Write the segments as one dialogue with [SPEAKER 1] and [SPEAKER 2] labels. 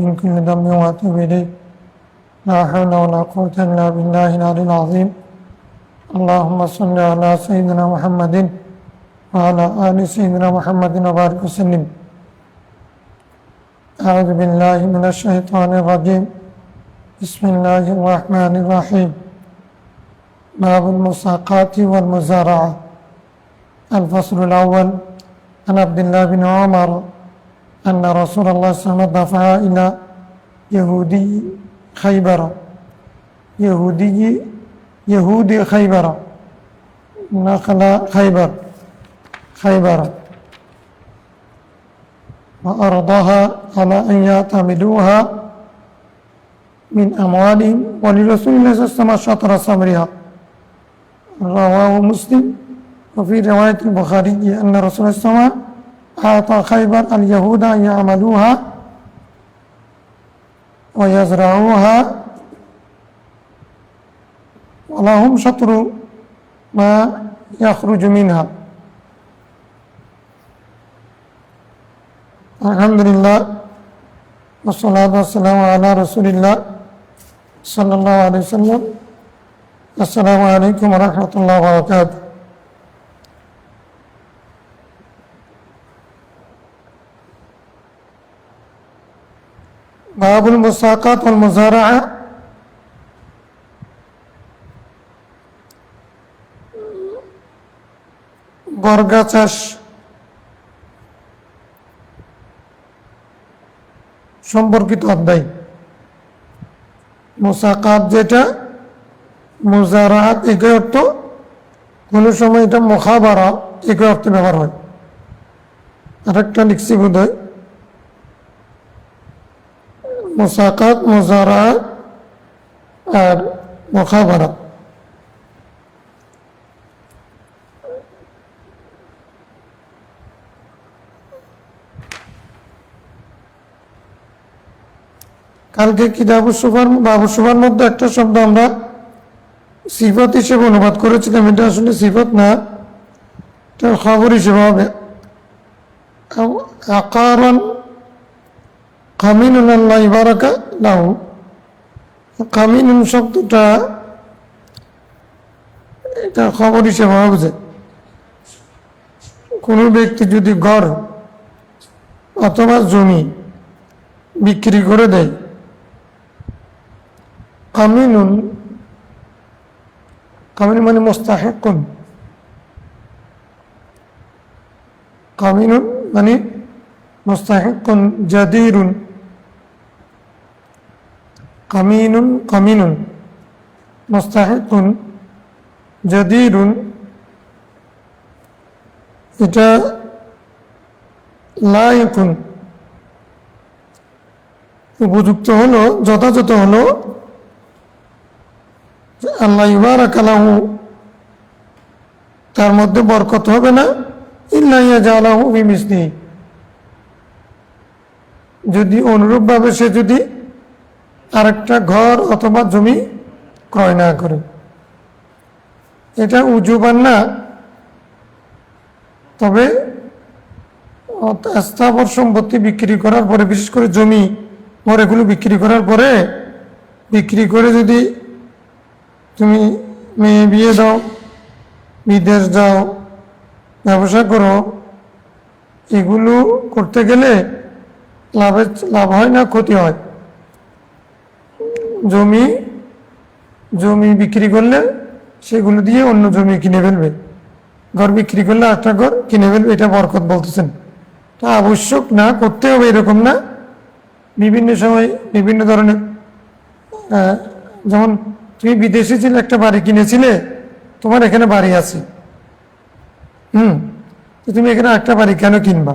[SPEAKER 1] من كل ذنب وأتوب إليه لا حول ولا قوة إلا بالله العلي العظيم اللهم صل على سيدنا محمد وعلى آل سيدنا محمد وبارك وسلم أعوذ بالله من الشيطان الرجيم بسم الله الرحمن الرحيم باب المساقات والمزارعة الفصل الأول عن عبد الله بن عمر أن رسول الله صلى الله عليه وسلم دفع إلى يهودي خيبر نخل خيبر وأرضها على أن يعتمدوها من أموالهم ولرسول الله صلى الله عليه وسلم شطر ثمرها رواه مسلم وفي رواية البخاري أن رسول الله صلى الله عليه وسلم أعطى خيبر اليهود أن يعملوها ويزرعوها ولهم شطر ما يخرج منها الحمد لله والصلاة والسلام على رسول الله صلى الله عليه وسلم السلام عليكم ورحمة الله وبركاته باب المساقات والمزارعة বর্গা চাষ সম্পর্কিত অধ্যায় মুসাকাত যেটা মুজারাত একই অর্থ কোনো সময় এটা মুখাবারা একই অর্থে ব্যবহার হয় আরেকটা লিখছি বোধ হয় মুসাকাত মুজারাত আর মুখাবারা কালকে কিতাবুস সুফার বাবুস সুফার মধ্যে একটা শব্দ আমরা সিফাত হিসেবে অনুবাদ করেছিলাম এটা আসলে সিফাত না এটা খবর হিসেবে হবে আকারান কামিনুন আল্লাহ বারাকা লাহু কামিনুন শব্দটা এটা খবর হিসেবে হবে কোনো ব্যক্তি যদি ঘর অথবা জমি বিক্রি করে দেয় কামিনুন মানে মুস্তাহিকুন কামিনুন মানে মুস্তাহিকুন জাদিরুন কামিনুন মুস্তাহিকুন জাদিরুন এটা লায়িকুন উপযুক্ত হলো যথাযথ হলো আল্লাহ ইবারাকা লাহু তার মধ্যে বরকত হবে না ইল্লা ইয়াজালাহু বিমিসলিহি যদি অনুরূপভাবে সে যদি আরেকটা ঘর অথবা জমি ক্রয় না করে এটা উজুবান না তবে স্থাবর সম্পত্তি বিক্রি করার পরে বিশেষ করে জমি এগুলো বিক্রি করার পরে বিক্রি করে যদি তুমি মেয়ে বিয়ে দাও বিদেশ যাও ব্যবসা করো এগুলো করতে গেলে লাভ হয় না ক্ষতি হয় জমি বিক্রি করলে সেগুলো দিয়ে অন্য জমি কিনে ফেলবে ঘর বিক্রি করলে একটা ঘর কিনে ফেলবে এটা বরকত বলতেছেন তা আবশ্যক না করতে হবে এরকম না বিভিন্ন সময় বিভিন্ন ধরনের যেমন তুমি বিদেশে ছিলে একটা বাড়ি কিনেছিলে তোমার এখানে বাড়ি আছে তো তুমি এখানে একটা বাড়ি কেন কিনবা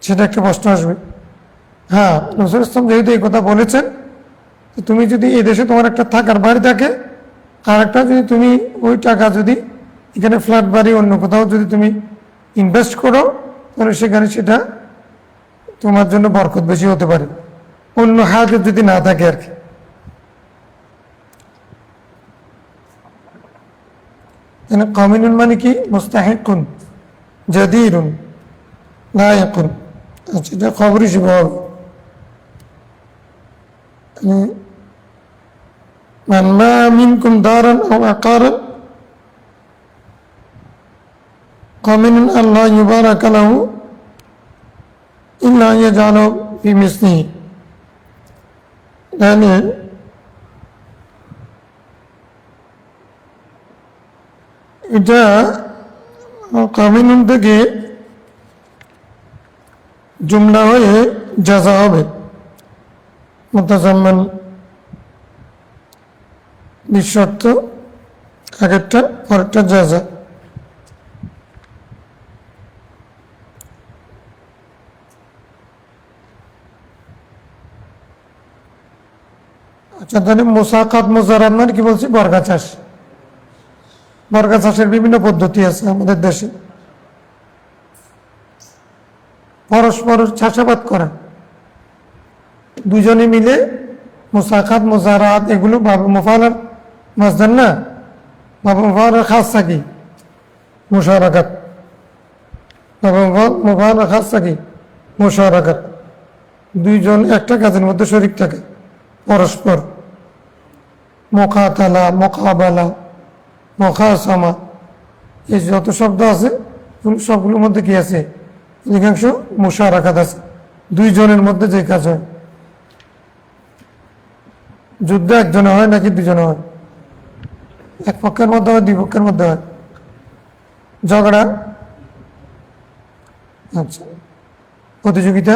[SPEAKER 1] সেটা একটা প্রশ্ন আসবে হ্যাঁ নজরুল ইসলাম যেহেতু এই কথা বলেছেন তুমি যদি এই দেশে তোমার একটা থাকার বাড়ি থাকে আর একটা যদি তুমি ওই টাকা যদি এখানে ফ্ল্যাট বাড়ি অন্য কোথাও যদি তুমি ইনভেস্ট করো তাহলে সেখানে সেটা তোমার জন্য বরকত বেশি হতে পারে অন্য হাজত যদি না থাকে আর কি কামিনুন মানে কি মুস্তাহিকুন জাদিরুন লায়িকুন আচ্ছা এটা খবর হিসেবে হবে মান মা মিনকুম দারান আও আকারান قامن الله يبارك له إلا يجعل في مثله يعني এটা কামিনুন থেকে জুমলা হয়ে জাযা হবে মুতাজাম্মান নিঃশর্ত আগেরটা পরেরটা জাযা আচ্ছা তাহলে মুসাকাত মুজারাত মানে কি বলছি বর্গা চাষ বর্গা চাষের বিভিন্ন পদ্ধতি আছে আমাদের দেশে পরস্পর চাষাবাদ করা দুজনে মিলে মুসাকাত মুজারাত এগুলো বাবু মুফালার মাসদার না বাবু মুফালার খাস থাকি মুশারাকাত বাবু মুফালার খাস থাকি মুশারাকাত দুইজন একটা কাজের মধ্যে শরীক থাকে পরস্পর মুকাতালা মুকাবালা মুখাসামা এই যত শব্দ আছে সবগুলোর মধ্যে কি আছে অধিকাংশ মুশারাকাত আছে দুইজনের মধ্যে যে কাজ হয় যুদ্ধ একজনে হয় নাকি দুজনে হয় এক পক্ষের মধ্যে হয় দুই পক্ষের মধ্যে হয় ঝগড়া আচ্ছা প্রতিযোগিতা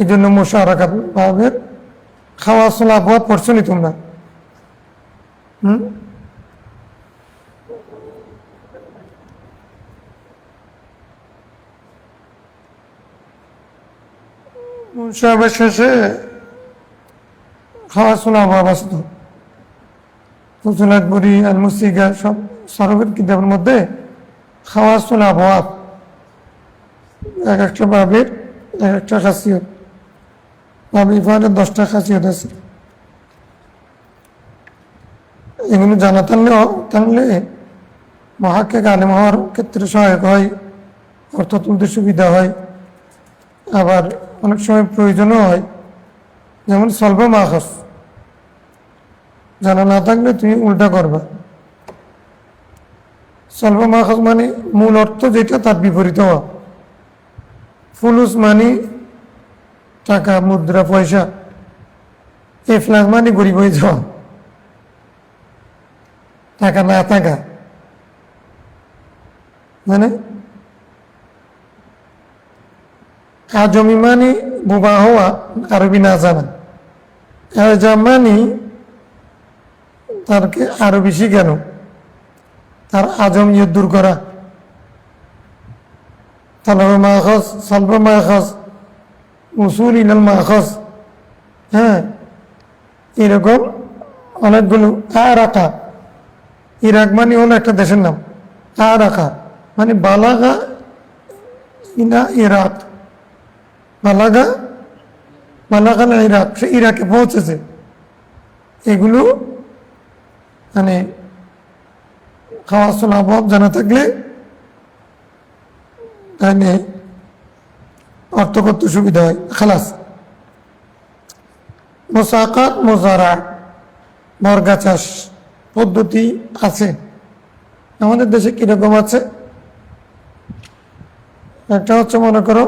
[SPEAKER 1] এই জন্য মুশারাকাত ভাবের খাওয়া চলা আবহাওয়া পড়ছো নি তোমরা মুশাবের শেষে খাওয়া চলা আবহাওয়া বাসত ফুসুলাত বুড়ি আল মুসিকা সব সরবের কিতাবের মধ্যে খাওয়া চলা আবহাওয়া এক একটা বাবের এক একটা খাসিয়ত বাবু ইফানের 10টা খাসিয়ত আছে এগুলো জানা থাকলে মহাক্কিক আলেম হওয়ার ক্ষেত্রে সহায়ক হয় অর্থ তুলতে সুবিধা হয় আবার অনেক সময় প্রয়োজনও হয় যেমন স্বল্প মাখাস জানা না থাকলে তুমি উল্টা করবা স্বল্প মাখাস মানে মূল অর্থ যেটা তার বিপরীত হওয়া ফুলুস মানে টাকা মুদ্রা পয়সা এফলাস মানে গরিব হয়ে যাওয়া টাকা না থাকা মানে আজমি মানে বোবা হওয়া আরবি না জানা মানে তারকে আরবি শিখানো তার আজমিয়ত দূর করা তালবে মাখাস সালবে মাখাস উসুল ইলাল মাখাস হ্যাঁ এরকম অনেকগুলো আরাকা ইরাক মানে হলো একটা দেশের নাম আরাকা মানে বালাগা ইনা ইরাক বালাগা না ইরাক সে ইরাকে পৌঁছেছে এগুলো মানে খাওয়া চলা আবহাওয়া জানা থাকলে তাহলে অর্থ করতে সুবিধা হয় খালাস মুসাকাত মুজারা বর্গা চাষ পদ্ধতি আছে আমাদের দেশে কিরকম আছে একটা হচ্ছে মনে করো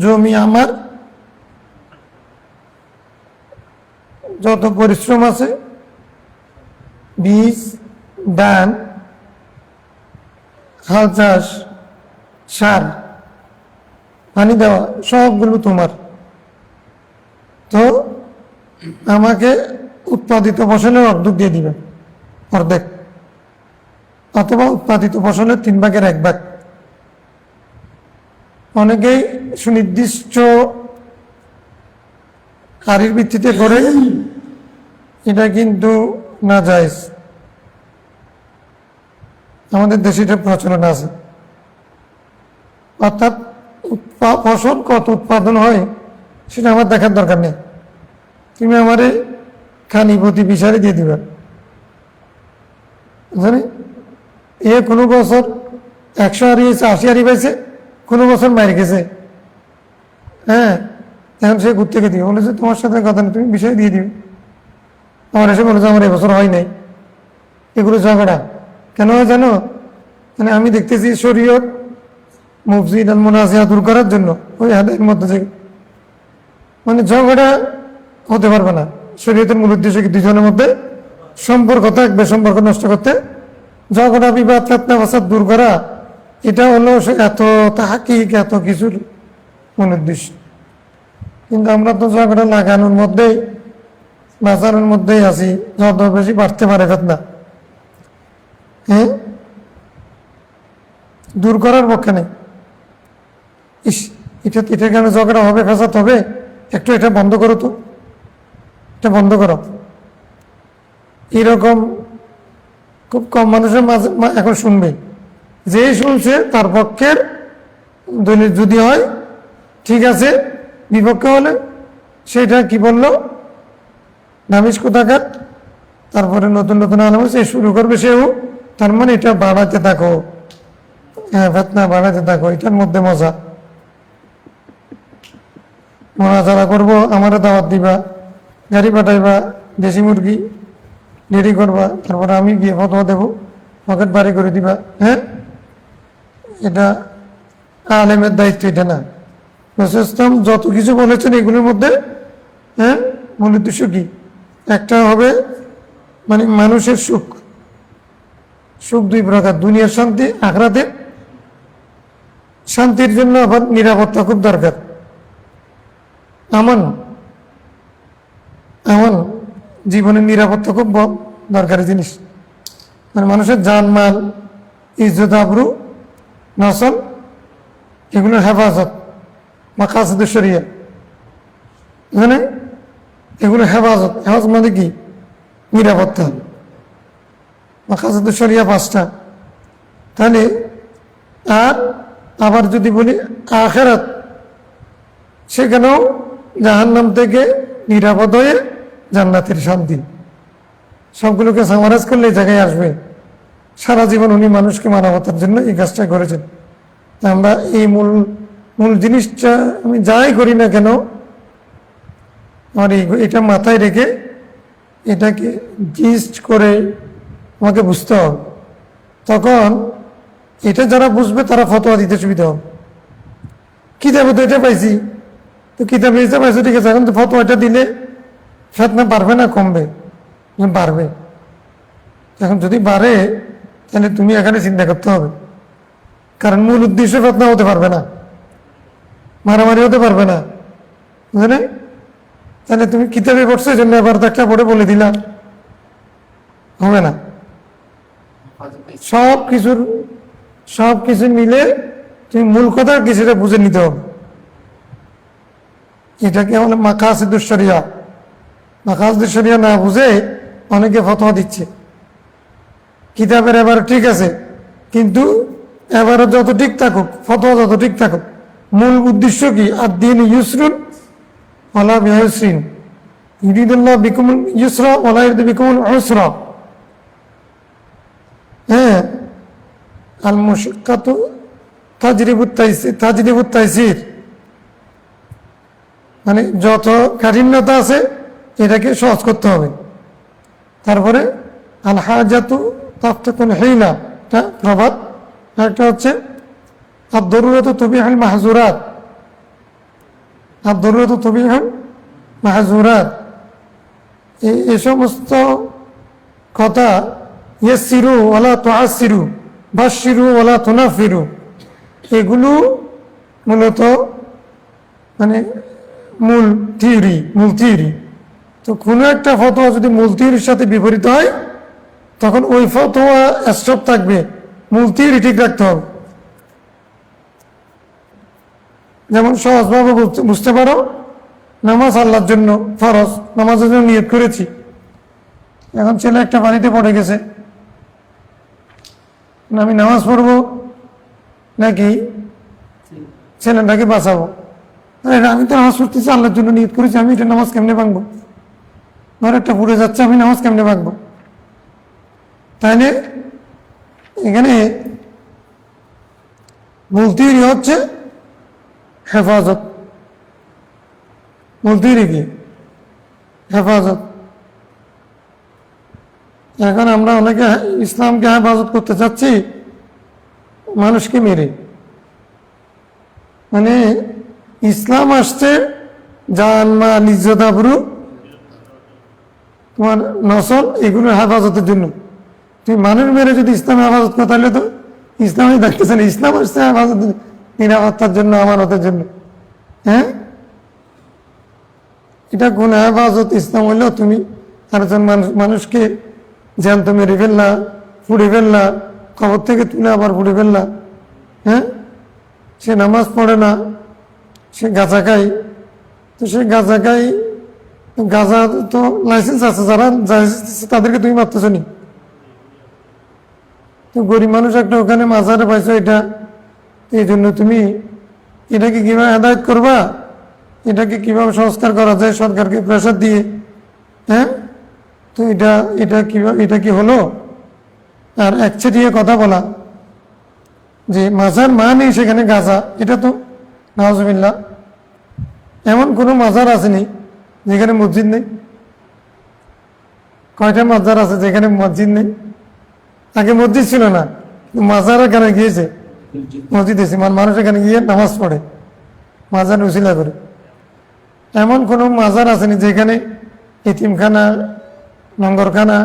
[SPEAKER 1] জমি আমার যত পরিশ্রম আছে বীজ ধান হাল চাষ সার পানি দেওয়া সবগুলো তোমার তো আমাকে উৎপাদিত ফসলের অর্ধেক দিয়ে দিবে অর্ধেক অথবা উৎপাদিত ফসলের 3/1 অনেকেই সুনির্দিষ্ট হারের ভিত্তিতে করে এটা কিন্তু না জায়েজ আমাদের দেশে এটা প্রচলন আছে অর্থাৎ ফসল কত উৎপাদন হয় সেটা আমার দেখার দরকার নেই তুমি আমারে খানি প্রতি বিচারে দিয়ে দিবে জানি কোনো বছর 100 হারিয়েছে, 80 হারিয়ে পাইছে, কোনো বছর মারি গেছে। হ্যাঁ, এখন সে ঘুরতে গিয়ে দিবে, বলেছে তোমার সাথে কথা নেই, তুমি বিষয় দিয়ে দিবে। আমার এসে বলেছে আমার এবছর হয় নাই। এগুলো ঝগড়া কেন হয় জানো? মানে আমি দেখতেছি শরীয়ত মুফসিদ আল মুনাজিয়া দূর করার জন্য ওই হাতের মধ্যে যে মানে ঝগড়া হতে পারবে না। শরীয়তের মূল উদ্দেশ্য কি দুজনের মধ্যে সম্পর্ক থাকবে, সম্পর্ক নষ্ট করতে ঝগড়া বিবাদ ফিতনা ফাসাদ দূর করা, এটা হলো এত তাহকিক এত কিছুর মূল উদ্দেশ্য। কিন্তু আমরা তো ঝগড়া লাগানোর মধ্যেই বাঁচানোর মধ্যেই আছি, যত বেশি বাড়তে পারে ফিতনা, হ্যাঁ, দূর করার পক্ষে নেই। ইস, এটা কেন ঝগড়া হবে, ফেসাদ হবে, একটু এটা বন্ধ করো তো, এটা বন্ধ করো। এরকম খুব কম মানুষের মাঝে এখন শুনবে, যে শুনছে তার পক্ষের দলিল যদি হয় ঠিক আছে, বিপক্ষে হলে সেটা কি বললো নামিজ কোথাকার, তারপরে নতুন নতুন আলম সে শুরু করবে সেও, তার মানে এটা বাড়াতে থাকো, হ্যাঁ ফিতনা বাড়াতে থাকো, এটার মধ্যে মজা। মোনাজারা করবো, আমারও দাওয়াত দিবা, গাড়ি পাঠাইবা, দেশি মুরগি রেডি করবা, তারপরে আমি গিয়ে ফতোয়া দেবো, পকেট বাড়ি করে দিবা। হ্যাঁ, এটা আলেমের দায়িত্ব, এটা না। রাসূল ইসলাম যত কিছু বলেছেন এগুলোর মধ্যে হ্যাঁ মূল উদ্দেশ্য কি? একটা হবে মানে মানুষের সুখ, সুখ দুই প্রকার, দুনিয়ার শান্তি, আখিরাতের শান্তির জন্য আবার নিরাপত্তা খুব দরকার। আমান জীবনের নিরাপত্তা খুব দরকারি জিনিস, মানে মানুষের জানমাল, ইজ্জত আবরু, নসল, এগুলোর হেফাজত, মাকাসিদুশ শরিয়া, মানে এগুলো হেফাজত। হেফাজত মানে কি? নিরাপত্তা। মাকাসিদুশ শরিয়া 5টা। তাহলে আর আবার যদি বলি আখিরাত, সেখানেও জাহান্নাম থেকে নিরাপদ হয়ে জান্নাতের শান্তি, সবগুলোকে সামারাজ করলে এই জায়গায় আসবে। সারা জীবন উনি মানুষকে মানবতার জন্য এই কাজটা করেছেন। আমরা এই মূল জিনিসটা আমি যাই করি না কেন আমার এটা মাথায় রেখে এটাকে জিস্ট করে আমাকে বুঝতে হবে। তখন এটা যারা বুঝবে তারা ফতোয়া দিতে সুবিধা হবে। কিতাবে তো এটা পাইছি, তো কিতাবে এটা পাইছো ঠিক আছে, এখন তো ফতোয়াটা দিলে ফিতনা বাড়বে না কমবে? বাড়বে। এখন যদি বাড়ে তাহলে তুমি এখানে চিন্তা করতে হবে, কারণ মূল উদ্দেশ্য ফিতনা হতে পারবে না, মারামারি হতে পারবে না, বুঝলে? তাহলে তুমি কিতাবে পড়ছো এই জন্য এবার একটা পড়ে বলে দিলা, হবে না। সব কিছু মিলে তুমি মূল কথা কিছুটা বুঝে নিতে হবে। এটাকে বলে মাকাসিদুশ শরিয়া। মাকাসিদুশ শরিয়া না বুঝে অনেকে ফতোয়া দিচ্ছে। কিতাবের এবার ঠিক আছে, কিন্তু এবারে যত ঠিক থাকুক, ফতোয়া যত ঠিক থাকুক, মূল উদ্দেশ্য কি? আদ-দীন ইউসরুন ওয়ালা বিউসরিন, ইউরিদুল্লাহ বিকুমুল ইউসরা ওয়ালা ইউরিদু বিকুমুল উসরা। হ্যাঁ, আল মুশাক্কাতু তাজরিবুত তাইসির, মানে যত কাঠিন্যতা আছে এটাকে সহজ করতে হবে। তারপরে আল হাজাতু তাফতাকুল হিলা, এটা প্রবাদ। একটা হচ্ছে আদ-দারুরাতু তুবিহুল মাহজুরাত, আদ-দারুরাতু তুবিহুল মাহজুরাত। এই সমস্ত কথা, ইয়াসসিরু ওয়ালা তুআসসিরু, বাশশিরু ওয়ালা তুনাফিরু, এগুলো মূলত মানে মূল থিওরি। তো কোনো একটা ফতোয়া যদি মূল থিওরির সাথে বিপরীত হয় তখন ওই ফতোয়া স্টপ থাকবে, মূল থিওরি ঠিক রাখতে হবে। যেমন সহজভাবে বুঝতে পারো, নামাজ আল্লাহর জন্য ফরজ, নামাজের জন্য নিয়ত করেছি। এখন ছেলে একটা বাড়িতে পড়ে গেছে, আমি নামাজ পড়বো নাকি ছেলেটাকে বাঁচাবো? আমি তো নামাজ পড়তেছি, আল্লাহর জন্য নিয়ত করেছি, আমি এটা নামাজ কেমনে ভাঙবো? ধর একটা পুড়ে যাচ্ছে, আমি নামাজ কেমনে ভাঙবো? তাহলে এখানে মূল থিওরি হচ্ছে হেফাজত। মূল থিওরি কি? হেফাজত। এখন আমরা অনেকে ইসলামকে হেফাজত করতে চাচ্ছি মানুষকে মেরে। মানে ইসলাম আসছে জান মাল ইজ্জত আবরু তোমার নসল এগুলোর হেফাজতের জন্য। তুমি মানুষ মেরে যদি ইসলাম হেফাজত করো তাহলে তো ইসলামই দেখতেছে না। ইসলাম আসছে হেফাজত নিরাপত্তার জন্য, আমানতের জন্য। হ্যাঁ, এটা কোন হেফাজত? ইসলাম হইলেও তুমি আরেকজন মানুষকে জ্যান্ত মেরে ফেললা, পুড়ে ফেললা, কবর থেকে তুলে আবার পুড়ে ফেললা। হ্যাঁ, সে নামাজ পড়ে না, সে গাঁজা খায়, তো সে গাঁজা খায়, গাঁজা তো লাইসেন্স আছে, যারা তাদেরকে তুমি মারতেছ নি। তো গরিব মানুষ একটা ওখানে মাজারে পাইছো, এটা এই জন্য তুমি এটাকে কিভাবে হেদায়ত করবা, এটাকে কিভাবে সংস্কার করা যায় সরকারকে প্রেশার দিয়ে। হ্যাঁ, তো এটা কিভাবে, এটা কি হলো? আর একচেটিয়ে কথা বলা যে মাজার নেই সেখানে গাঁজা, এটা তো নাউজুবিল্লাহ। এমন কোনো মাজার আসেনি যেখানে মসজিদ নেই? কয়টা মাজার আছে যেখানে মসজিদ নেই? আগে মসজিদ ছিল না, মাজার এখানে গিয়েছে, মসজিদ এসে মানুষ এখানে গিয়ে নামাজ পড়ে মাজার উসিলা করে। এমন কোনো মাজার আসেনি যেখানে এতিমখানা, লঙ্গরখানা,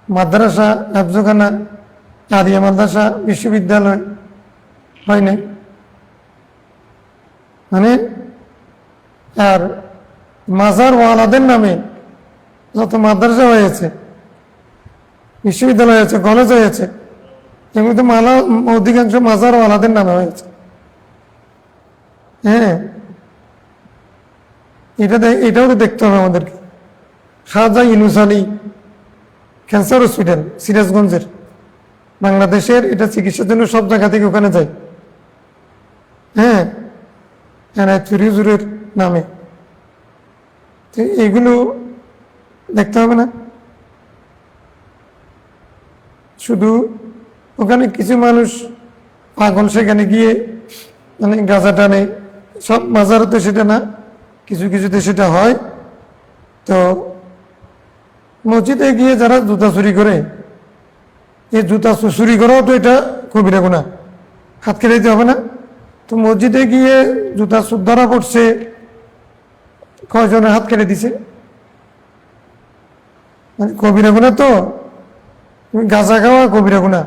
[SPEAKER 1] মাদ্রাসা, হাফজখানা, আদিয়া মাদ্রাসা, বিশ্ববিদ্যালয় হয় নাই। মানে আর মাজার ওয়ালাদের নামে যত মাদ্রাসা হয়েছে, বিশ্ববিদ্যালয় হয়েছে, কলেজ হয়েছে, এগুলো তো অধিকাংশ মাজার ওয়ালাদের নামে হয়েছে। হ্যাঁ, এটাও তো দেখতে হবে আমাদেরকে। শাহজা ইউনুস আলী ক্যান্সার হসপিটাল সিরাজগঞ্জের, বাংলাদেশের, এটা চিকিৎসার জন্য সব জায়গা থেকে ওখানে যায়। হ্যাঁ, হুজুরের নামে। তো এগুলো দেখতে হবে না? শুধু ওখানে কিছু মানুষ পাগল, সেখানে গিয়ে মানে গাঁজা টানে। সব মাজারতে সেটা না, কিছু কিছুতে সেটা হয়। তো মসজিদে গিয়ে যারা জুতা চুরি করে, এই জুতা চুরি করাও তো এটা কবিরা গুনাহ, হাত কেটে দিতে হবে না? তো মসজিদে গিয়ে জুতা চোর ধরা পড়ছে, কয়জনের হাত কেটে দিছে? মানে কবিরা গুনাহ তো, তুমি গাঁজা খাওয়া কবিরা গুনাহ।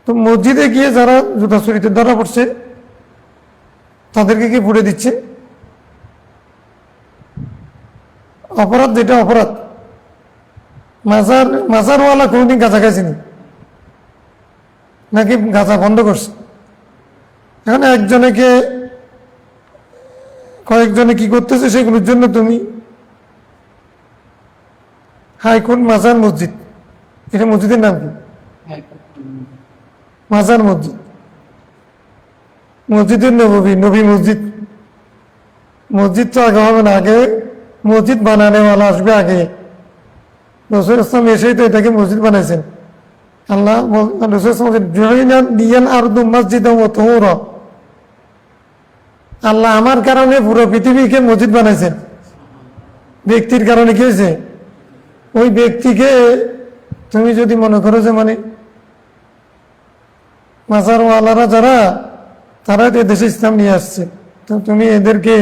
[SPEAKER 1] তো মসজিদে গিয়ে যারা জুতা চুরিতে ধরা পড়ছে তাদেরকে কি পুড়ে দিচ্ছে? অপরাধ যেটা অপরাধ। মাজারওয়ালা কোনদিন গাঁজা খাইছেনি নাকি গাঁজা বন্ধ করছে? এখন কয়েকজনে কি করতেছে সেগুলোর জন্য তুমি হাইকোর্ট মাজার মসজিদ, এটা মসজিদের নাম কি? মাজার মসজিদ, মসজিদের নবী মসজিদ। মসজিদ তো আগে হবে না, আগে মসজিদ বানানোওয়ালা আসবে আগে। রাসূল ইসলাম এসেই তো এটাকে মসজিদ বানাইছেন। আল্লাহ রাসূল ইসলাম আরদু মসজিদাও ওয়া তুহুরা, আল্লাহ আমার কারণে পুরো পৃথিবীকে মসজিদ বানাইছেন। ব্যক্তির কারণে কি হয়েছে? ওই ব্যক্তিকে তুমি যদি মনে করো যে মানে মাজারওয়ালারা যারা, তারা তো দেশে ইসলাম নিয়ে আসছে, তো তুমি এদেরকে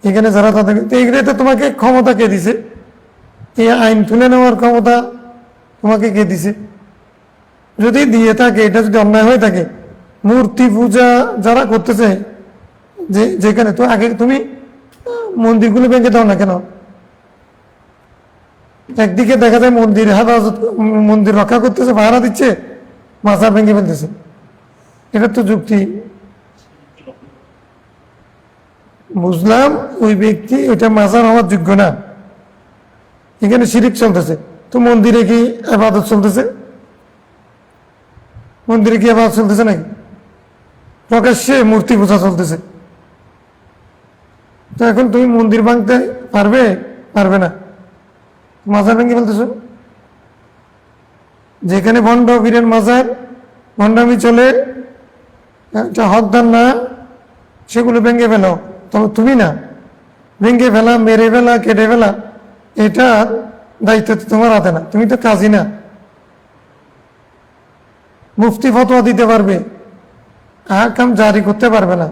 [SPEAKER 1] এখানে যারা তাদের, এগুলোতে তোমাকে ক্ষমতা কে দিছে? এই আইন তুলে নেওয়ার ক্ষমতা তোমাকে কে দিছে? যদি দিয়ে থাকে, এটা যদি অন্যায় হয়ে থাকে, মূর্তি পূজা যারা করতেছে যেখানে, তো আগে তুমি মন্দিরগুলো ভেঙে দাও না কেন? একদিকে দেখা যায় মন্দির হেফাজত, মন্দির রক্ষা করতেছে, ভাড়া দিচ্ছে, মাজার ভেঙে ফেলতেছে। এটা তো যুক্তি। বুঝলাম ওই ব্যক্তি এটা মাজার হওয়ার যোগ্য না, এখানে শিরিক চলতেছে। তো মন্দিরে কি ইবাদত চলতেছে? মন্দিরে কি ইবাদত চলতেছে নাকি? প্রকাশ্যে মূর্তি পূজা চলতেছে। তো এখন তুমি মন্দির ভাঙতে পারবে না, মাজার ভেঙে ফেলতেছো। যেখানে ভণ্ড বীরের মাজার, ভণ্ডামি চলে, এটা হকদার না, সেগুলো ভেঙে ফেলো। তবে তুমি না, ভেঙে ফেলা, মেরে ফেলা, কেটে ফেলা, এটা দায়িত্ব তো তোমার হাতে না, তুমি তো কাজী না। মুফতি ফতোয়া দিতে পারবে, আহকাম জারি করতে পারবে না।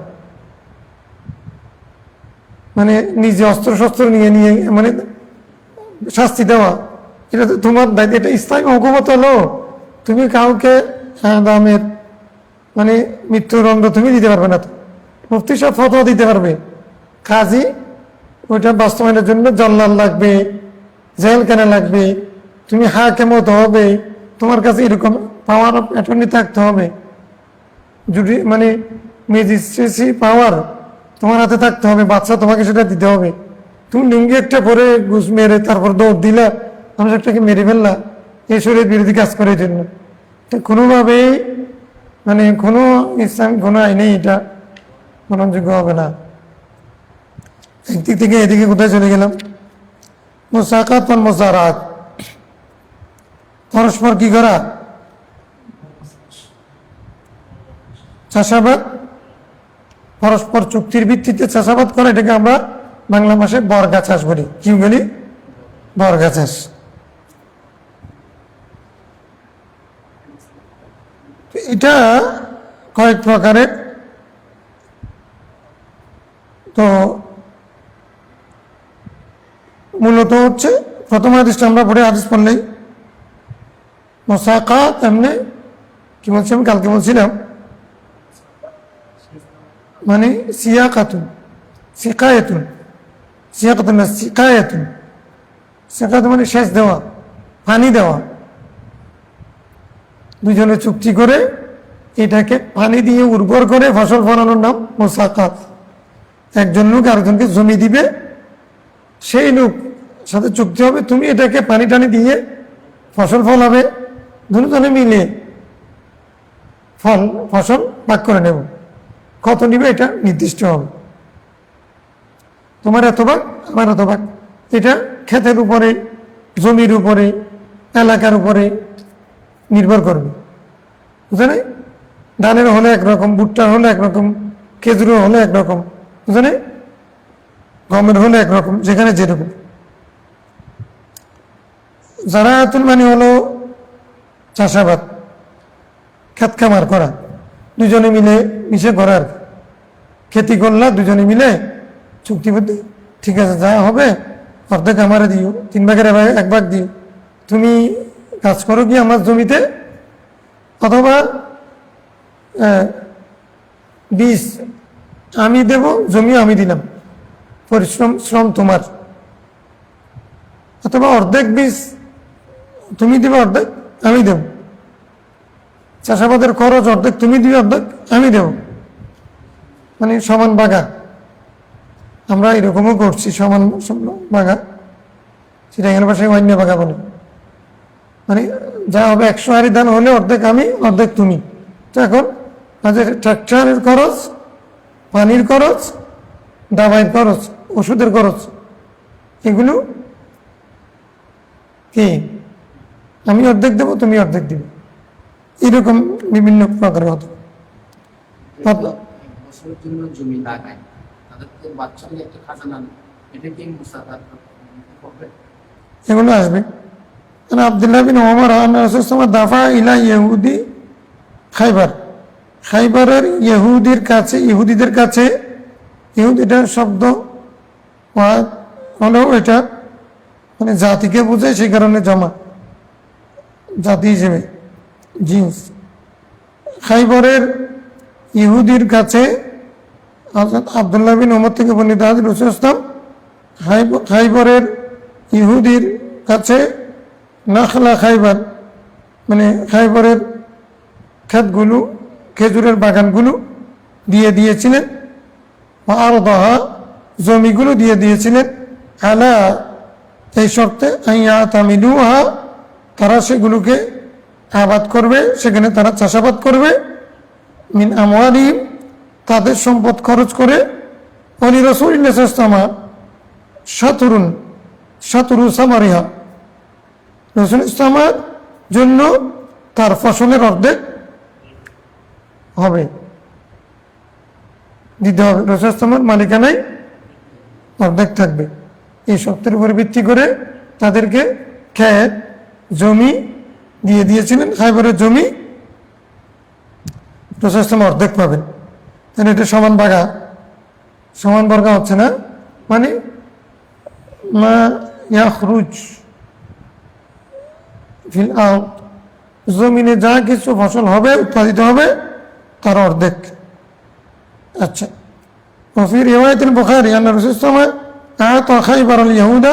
[SPEAKER 1] মানে নিজে অস্ত্র শস্ত্র নিয়ে নিয়ে মানে শাস্তি দেওয়া, এটা তো তোমার দায়িত্ব। এটা ইসলামী হুকুমত হলো, তুমি কাউকে দামের মানে মৃত্যুদণ্ড তুমি দিতে পারবে না। তো মুফতি সাহেব ফতোয়া দিতে পারবে, কাজী ওইটা বাস্তবায়নের জন্য জল্লাল লাগবে, জেলখানা লাগবে, তুমি হাকিমত হবে, তোমার কাছে এরকম পাওয়ার অফ অ্যাটর্নি থাকতে হবে, জুডি মানে ম্যাজিস্ট্রেসি পাওয়ার তোমার হাতে থাকতে হবে, বাচ্চা তোমাকে সেটা দিতে হবে। তুমি লুঙ্গি একটা পরে ঘুষ মেরে তারপর দৌড় দিলা, মানুষ একটাকে মেরে ফেললা, এই শরীর বিরোধী কাজ করার জন্য। এটা কোনোভাবেই মানে কোনো ইসলাম কোনো আইনেই এটা গ্রহণযোগ্য হবে না। একদিক থেকে এদিকে কোথায় চলে গেলাম? মুসাকাত ওয়াল মুজারাত, পরস্পর কি করা? চাষাবাদ, পরস্পর চুক্তির ভিত্তিতে চাষাবাদ করা, এটাকে আমরা বাংলা ভাষায় বর্গা চাষ বলি। কি বলি? বর্গা চাষ। এটা কয়েক প্রকারের। তো মূলত হচ্ছে প্রথম হাদিসটা আমরা পড়ে, হাদিস পড়লেই মুসাকাত এমনি কি বলছি, আমি কালকে বলছিলাম মানে সিয়াকাতুন, সিকায়াতুন, সিয়াকাতুন না সিকায়াতুন, সিকায়াতুন মানে সেচ দেওয়া, পানি দেওয়া। দুজনে চুক্তি করে এটাকে পানি দিয়ে উর্বর করে ফসল ফলানোর নাম মুসাকাত। একজন লোক আরেকজনকে জমি দিবে, সেই লোক সাথে চুক্তি হবে, তুমি এটাকে পানি টানি দিয়ে ফসল ফলাবে, দুজনে মিলে ফসল ভাগ করে নেব। কত নিবে এটা নির্দিষ্ট হবে, তোমার এত ভাগ, আমার এত ভাগ। এটা ক্ষেতের উপরে, জমির উপরে, এলাকার উপরে নির্ভর করবে, বুঝে নাই? ধানের হলে একরকম, ভুট্টার হলে একরকম, খেজুরের হলে একরকম, বুঝে নাই? গমের হলে একরকম, যেখানে যেরকম। জারায়াতুল মানে হলো চাষাবাদ, খেত খামার করা, দুজনে মিলে মিশে করার। খেতি করলা দুজনে মিলে চুক্তিবদ্ধ, ঠিক আছে যা হবে অর্ধেক আমারে দিও, 3 ভাগের 1 ভাগ দিও, তুমি কাজ করো কি আমার জমিতে, অথবা বীজ আমি দেব, জমি আমি দিলাম, শ্রম তোমার। অথবা অর্ধেক বীজ তুমি দিবে, অর্ধেক আমি দেব। চাষাবাদের খরচ অর্ধেক তুমি দিবে, অর্ধেক আমি দেব, মানে সমান বাগা। আমরা এরকমও করছি, সমান বাগা, সেটা এখানে পাশে অন্য বাগা বলে। মানে যা হবে 100 হারি ধান হলে অর্ধেক আমি, অর্ধেক তুমি। তো এখন ট্রাক্টরের খরচ, পানির খরচ, দাবাইয়ের খরচ, ওষুধের খরচ, এগুলো কি আমি অর্ধেক দেবো, তুমি অর্ধেক দিবে, এরকম বিভিন্ন প্রকারের হতো। এগুলো আসবে। আব্দুল্লাহ বিন ওমর দাফা ইলা ইহুদি খাইবার, খাইবারের ইহুদির কাছে, ইহুদিদের কাছে, ইহুদ এটা শব্দ হলেও এটা মানে জাতিকে বোঝায়, সেই কারণে জমা জাতি হিসেবে জিন্স। খাইবারের ইহুদির কাছে আব্দুল্লাহ বিন ওমর থেকে বর্ণিত হাদিস, রাসূল সাল্লাল্লাহু আলাইহি ওয়াসাল্লাম খাইবারের ইহুদির কাছে নাখলা খাইবার মানে খাইবারের ক্ষেতগুলো, খেজুরের বাগানগুলো দিয়ে দিয়েছিলেন, আর দহা জমিগুলো দিয়ে দিয়েছিলেন, আলা এই শর্তে আইয়া তামিলুহা তারা সেগুলোকে আবাদ করবে, সেখানে তারা চাষাবাদ করবে, মিন আমওয়ালিহিম তাদের সম্পদ খরচ করে, ওলি রাসূলিল্লাহ সাল্লাল্লাহু আলাইহি ওয়াসাল্লাম শাতরু সামারিহা রাসূল ইসলামের জন্য তার ফসলের অর্ধেক হবে। দিতে হবে। রাসূল সাল্লাল্লাহু মালিকানায় অর্ধেক থাকবে। এই শর্তের উপর ভিত্তি করে তাদেরকে ক্ষেত জমি দিয়ে দিয়েছিলেন। খাইবরের জমি রাসূল সাল্লাল্লাহু অর্ধেক পাবেন। তাহলে এটা সমান ভাগা হচ্ছে না, মানে মা ইয়াখরুজ ফিল আরদ, জমিনে যা কিছু ফসল হবে, উৎপাদিত হবে, তার অর্ধেক। আচ্ছা, وفي رواية البخاري أن الرسول صلى الله عليه وسلم أعطى خيبر اليهود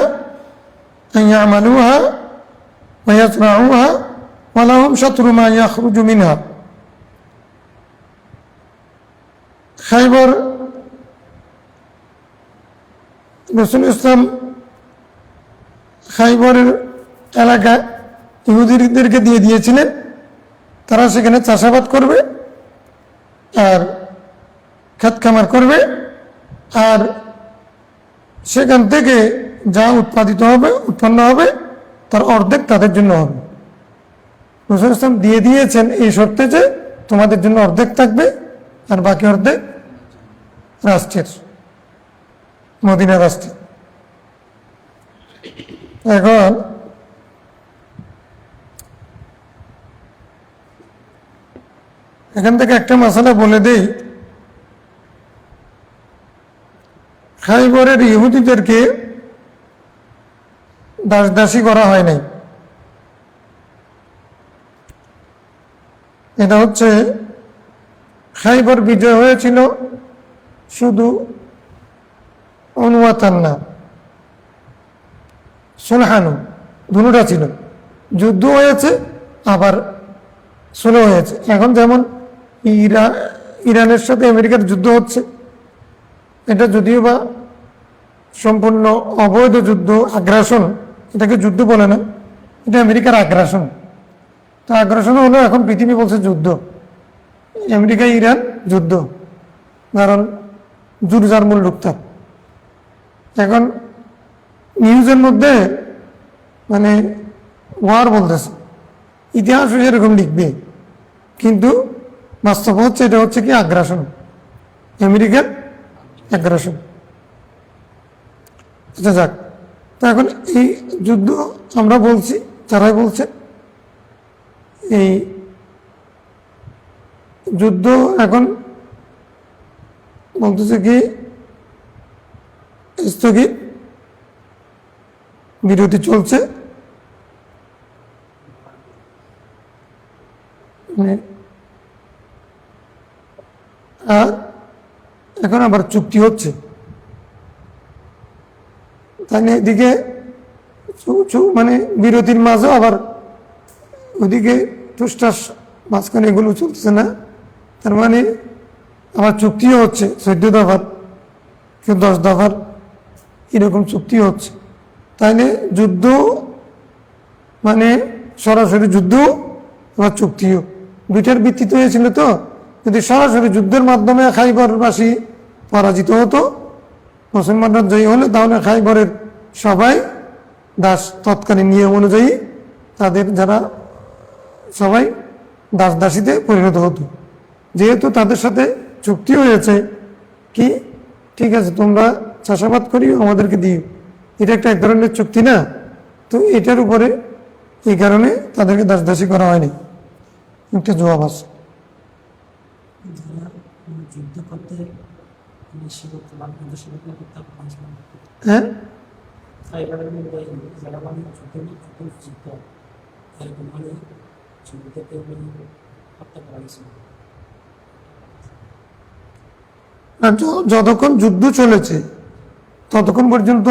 [SPEAKER 1] أن يعملوها ويزرعوها ولهم شطر ما يخرج منها। খাইবর রাসূল ইসলাম খাইবরের এলাকা ইহুদিদেরকে দিয়ে দিয়েছিলেন, তারা সেখানে চাষাবাদ করবে আর ক্ষেত খামার করবে, আর সেখান থেকে যা উৎপন্ন হবে তার অর্ধেক তাদের জন্য হবে। রাসূল ইসলাম দিয়ে দিয়েছেন এই শর্তে যে তোমাদের জন্য অর্ধেক থাকবে আর বাকি অর্ধেক রাষ্ট্রের, মদিনা রাষ্ট্রের। এখন এখান থেকে একটা মশলা বলে দেই, খাইবরের ইহুদিদেরকে দাসী করা হয় নাই। এটা হচ্ছে খাইবর বিজয় হয়েছিল শুধু অনুয়াতান না, সুলহানু, দুটোটা ছিল। যুদ্ধ হয়েছে আবার সুলহ হয়েছে। এখন যেমন ইরানের সাথে আমেরিকার যুদ্ধ হচ্ছে, এটা যদিও বা সম্পূর্ণ অবৈধ যুদ্ধ, আগ্রাসন, এটাকে যুদ্ধ বলে না, এটা আমেরিকার আগ্রাসন। তো আগ্রাসন হলো এখন পৃথিবী বলছে যুদ্ধ, আমেরিকা ইরান যুদ্ধ, কারণ জুরজার মূল রুখতাম। এখন নিউজের মধ্যে মানে ওয়ার বলতেছে, ইতিহাস এরকম লিখবে, কিন্তু বাস্তব হচ্ছে এটা হচ্ছে কি আগ্রাসন, আমেরিকার আগ্রাসন। আচ্ছা যাক, তো এখন এই যুদ্ধ আমরা বলছি, যারাই বলছে এই যুদ্ধ এখন বলতেছে কি স্থগিত, বিরতি চলছে, আর এখন আবার চুক্তি হচ্ছে। তাহলে এদিকে মানে বিরতির মাঝেও আবার ওদিকে টুসটাস মাঝখানে এগুলো চলতেছে না, তার মানে আবার চুক্তিও হচ্ছে 14 দফার, কেউ 10 দফার, এরকম চুক্তিও হচ্ছে। তাইলে যুদ্ধ মানে সরাসরি যুদ্ধ আবার চুক্তিও দুইটার ভিত্তিতে হয়েছিল। তো যদি সরাসরি যুদ্ধের মাধ্যমে খাইবরবাসী পরাজিত হতো, মুসলমানরা জয়ী হলে, তাহলে খাইবরের সবাই দাস, তৎকালীন নিয়ম অনুযায়ী তাদের যারা সবাই দাসীতে পরিণত হতো। যেহেতু তাদের সাথে চুক্তি হয়েছে কি ঠিক আছে তোমরা চাষাবাদ করিও, আমাদেরকে দিও, এটা এক ধরনের চুক্তি না, তো এটার উপরে এই কারণে তাদেরকে দাসী করা হয়নি। একটা জবাব আছে। হ্যাঁ, যতক্ষণ যুদ্ধ চলেছে ততক্ষণ পর্যন্ত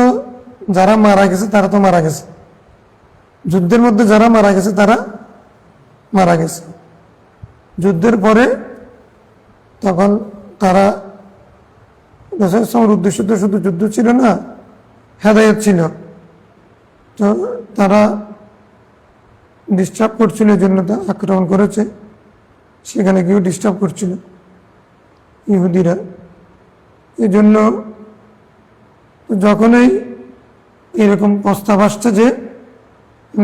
[SPEAKER 1] যারা মারা গেছে তারা তো মারা গেছে, যুদ্ধের মধ্যে যারা মারা গেছে তারা মারা গেছে। যুদ্ধের পরে তখন তারা রাসূলের উদ্দেশ্য তো শুধু যুদ্ধ ছিল না, হেদায়েত ছিল। তো তারা ডিস্টার্ব করছিল, এই জন্য তা আক্রমণ করেছে, সেখানে কেউ ডিস্টার্ব করছিল ইহুদিরা। এই জন্য যখনই এরকম প্রস্তাব আসছে যে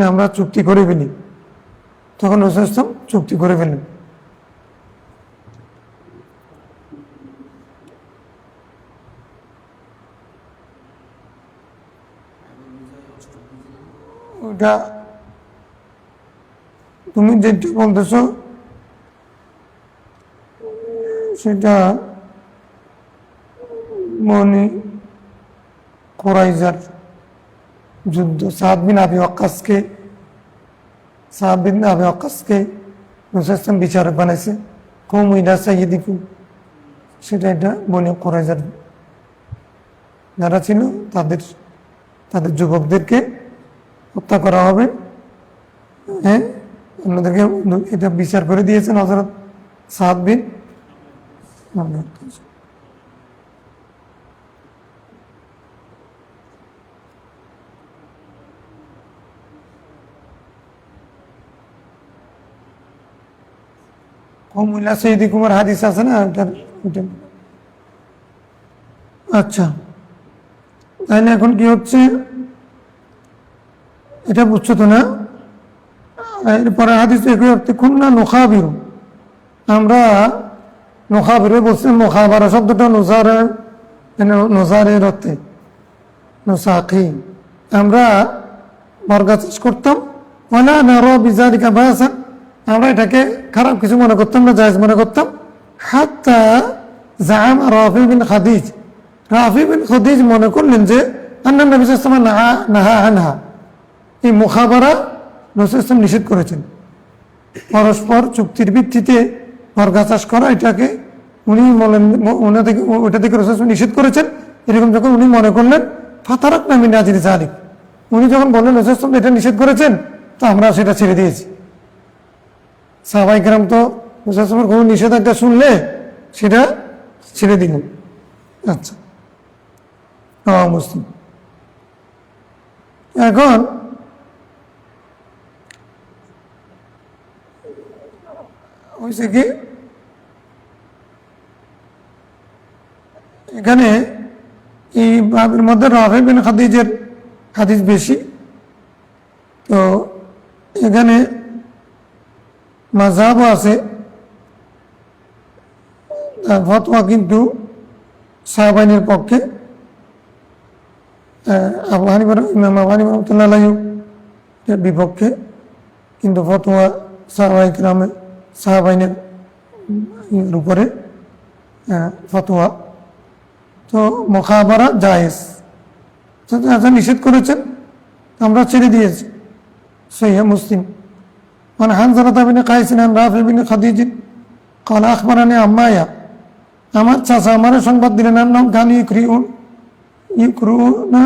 [SPEAKER 1] আমরা চুক্তি করে ফেলি, তখন রাসূল চুক্তি করে ফেলেন। ওটা তুমি যেটা বলতেছ সেটা বনি কুরাইজার যুদ্ধ। সাদ বিন আবি ওয়াক্কাসকে রাসূলুল্লাহ বিচারক বানাইছে, কুমু ইলা সাইয়্যিদিকুম, সেটা এটা বনি কুরাইজার যারা ছিল তাদের যুবকদেরকে হত্যা করা হবে। হ্যাঁ, অন্যদেরকে এটা বিচার করে দিয়েছেন হযরত সাদ বিন আবি ওয়াক্কাস। কমুল্লা সৈয়দি কুমার হাদিস আছে না ওটা। আচ্ছা, তাইলে এখন কি হচ্ছে এটা বুঝছো তো না? এরপরে হাদিস একই অর্থে খুলনা নোখাবিরু, আমরা নোখাবিরু বলছি, মোখাবারা শব্দটা নোসারের অর্থে নোসাকি, আমরা বর্গা চাষ করতাম। ওয়ালা নারা বিজালিকা বাসান, আমরা এটাকে খারাপ কিছু মনে করতাম না, জায়েজ মনে করতাম। হাত্তা জাম রাফি বিন খাদিজ মনে করলেন যে আন্নান নবী সাল্লাল্লাহু আলাইহি ওয়াসাল্লাম নাহা আনহা, এই মুখাবারা রাসূল সাল্লাল্লাহু নিষেধ করেছেন। পরস্পর চুক্তির ভিত্তিতে বর্গা চাষ করা, এটাকে উনি বলেন ওটা থেকে রাসূল সাল্লাল্লাহু নিষেধ করেছেন। এরকম যখন উনি মনে করলেন, ফাতারাকনা মিন আজলি যালিক, উনি যখন বললেন রাসূল সাল্লাল্লাহু এটা নিষেধ করেছেন, তো আমরা সেটা ছেড়ে দিয়েছি। সাহাবায়ে কেরাম তো রাসূল সাল্লাল্লাহু আলাইহি ওয়াসাল্লামের কোনো নিষেধাজ্ঞা শুনলে সেটা ছেড়ে দিলেন। আচ্ছা, মুসলিম। এখন হয়েছে কি, এখানে এই বাবের মধ্যে রাফি বিন খাদিজের হাদিস বেশি, তো এখানে মাযহাবও আছে, ফতোয়া কিন্তু সাহাবাইনের পক্ষে। ইমাম আবু হানিফা রাহমাতুল্লাহ আলাইহির বিপক্ষে, কিন্তু ফতোয়া সাহাবাইনের উপরে ফতোয়া। তো মুখাবারা জায়েজ, নিষেধ করেছেন, আমরা ছেড়ে দিয়েছি। সহিহ মুসলিম। عن حنظلة بن قيس عن رافع بن خديج قال أخبرني عمايا, আমার চাচা আমার সংবাদ দিলেন, নাম গান ইউকরুনা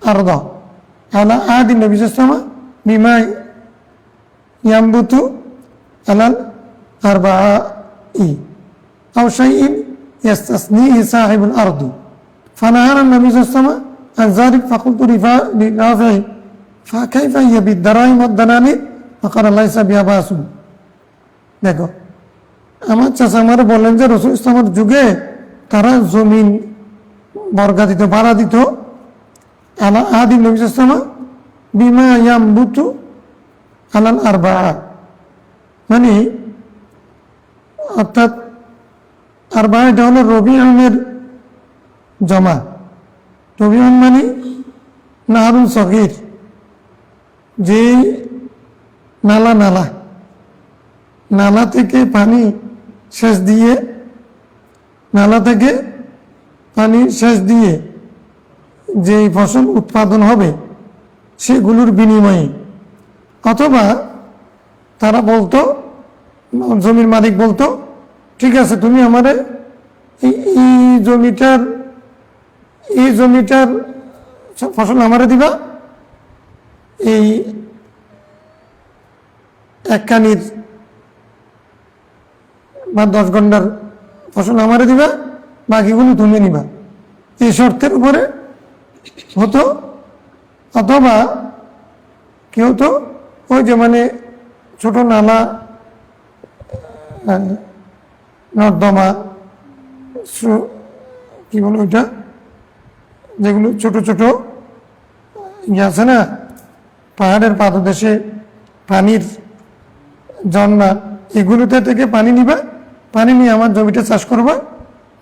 [SPEAKER 1] আরদা আলা আদি নবী সাল্লাল্লাহু আলাইহি ওয়াসাল্লাম বিমা ইয়ামবুতু আলাল আরবাঈ আও শাইইন ইয়াস্তাসনিহি সাহিবুল আরদি ফানাহারা নবী সাল্লাল্লাহু আলাইহি ওয়াসাল্লাম আন যালিক ফাকুলতু লিরাফি ফাকাইফা হিয়া বিদ-দারাইম ওয়াদ-দানানির ফাকালা লাইসা বিআবাসুন। দেখো, আমার চাচা আমার বললেন যে রাসূল ইসলামের যুগে তারা জমিন বর্গা দিত, ভাড়া দিত, আলা আদি নবী সাল্লাল্লাহু আলাইহি ওয়াসাল্লাম বিমা ইয়ামবুতু আলাল আরবাআ, মানে অর্থাৎ আরবাআ এটা হলো রবিউনের জমা। রবিউন মানে নাহরুন সগীর, যে নালা থেকে পানি সেচ দিয়ে যে ফসল উৎপাদন হবে সেগুলোর বিনিময়ে, অথবা তারা বলতো, জমির মালিক বলতো, ঠিক আছে তুমি আমারে এই জমিটার ফসল আমারে দিবা, এই এক কানির বা 10 গন্ডার ফসল আমারে দিবা, বাকিগুলো তুমি নিবা, এই শর্তের উপরে হতো। অথবা কি হতো, ওই যে মানে ছোট নালা, নর্দমা, কি বলো ওইটা, যেগুলো ছোট ছোট ইয়ে আছে না, পাহাড়ের পাদদেশে পানির ঝর্ণা, এগুলোতে থেকে পানি নিবা, পানি নিয়ে আমার জমিটা চাষ করবা,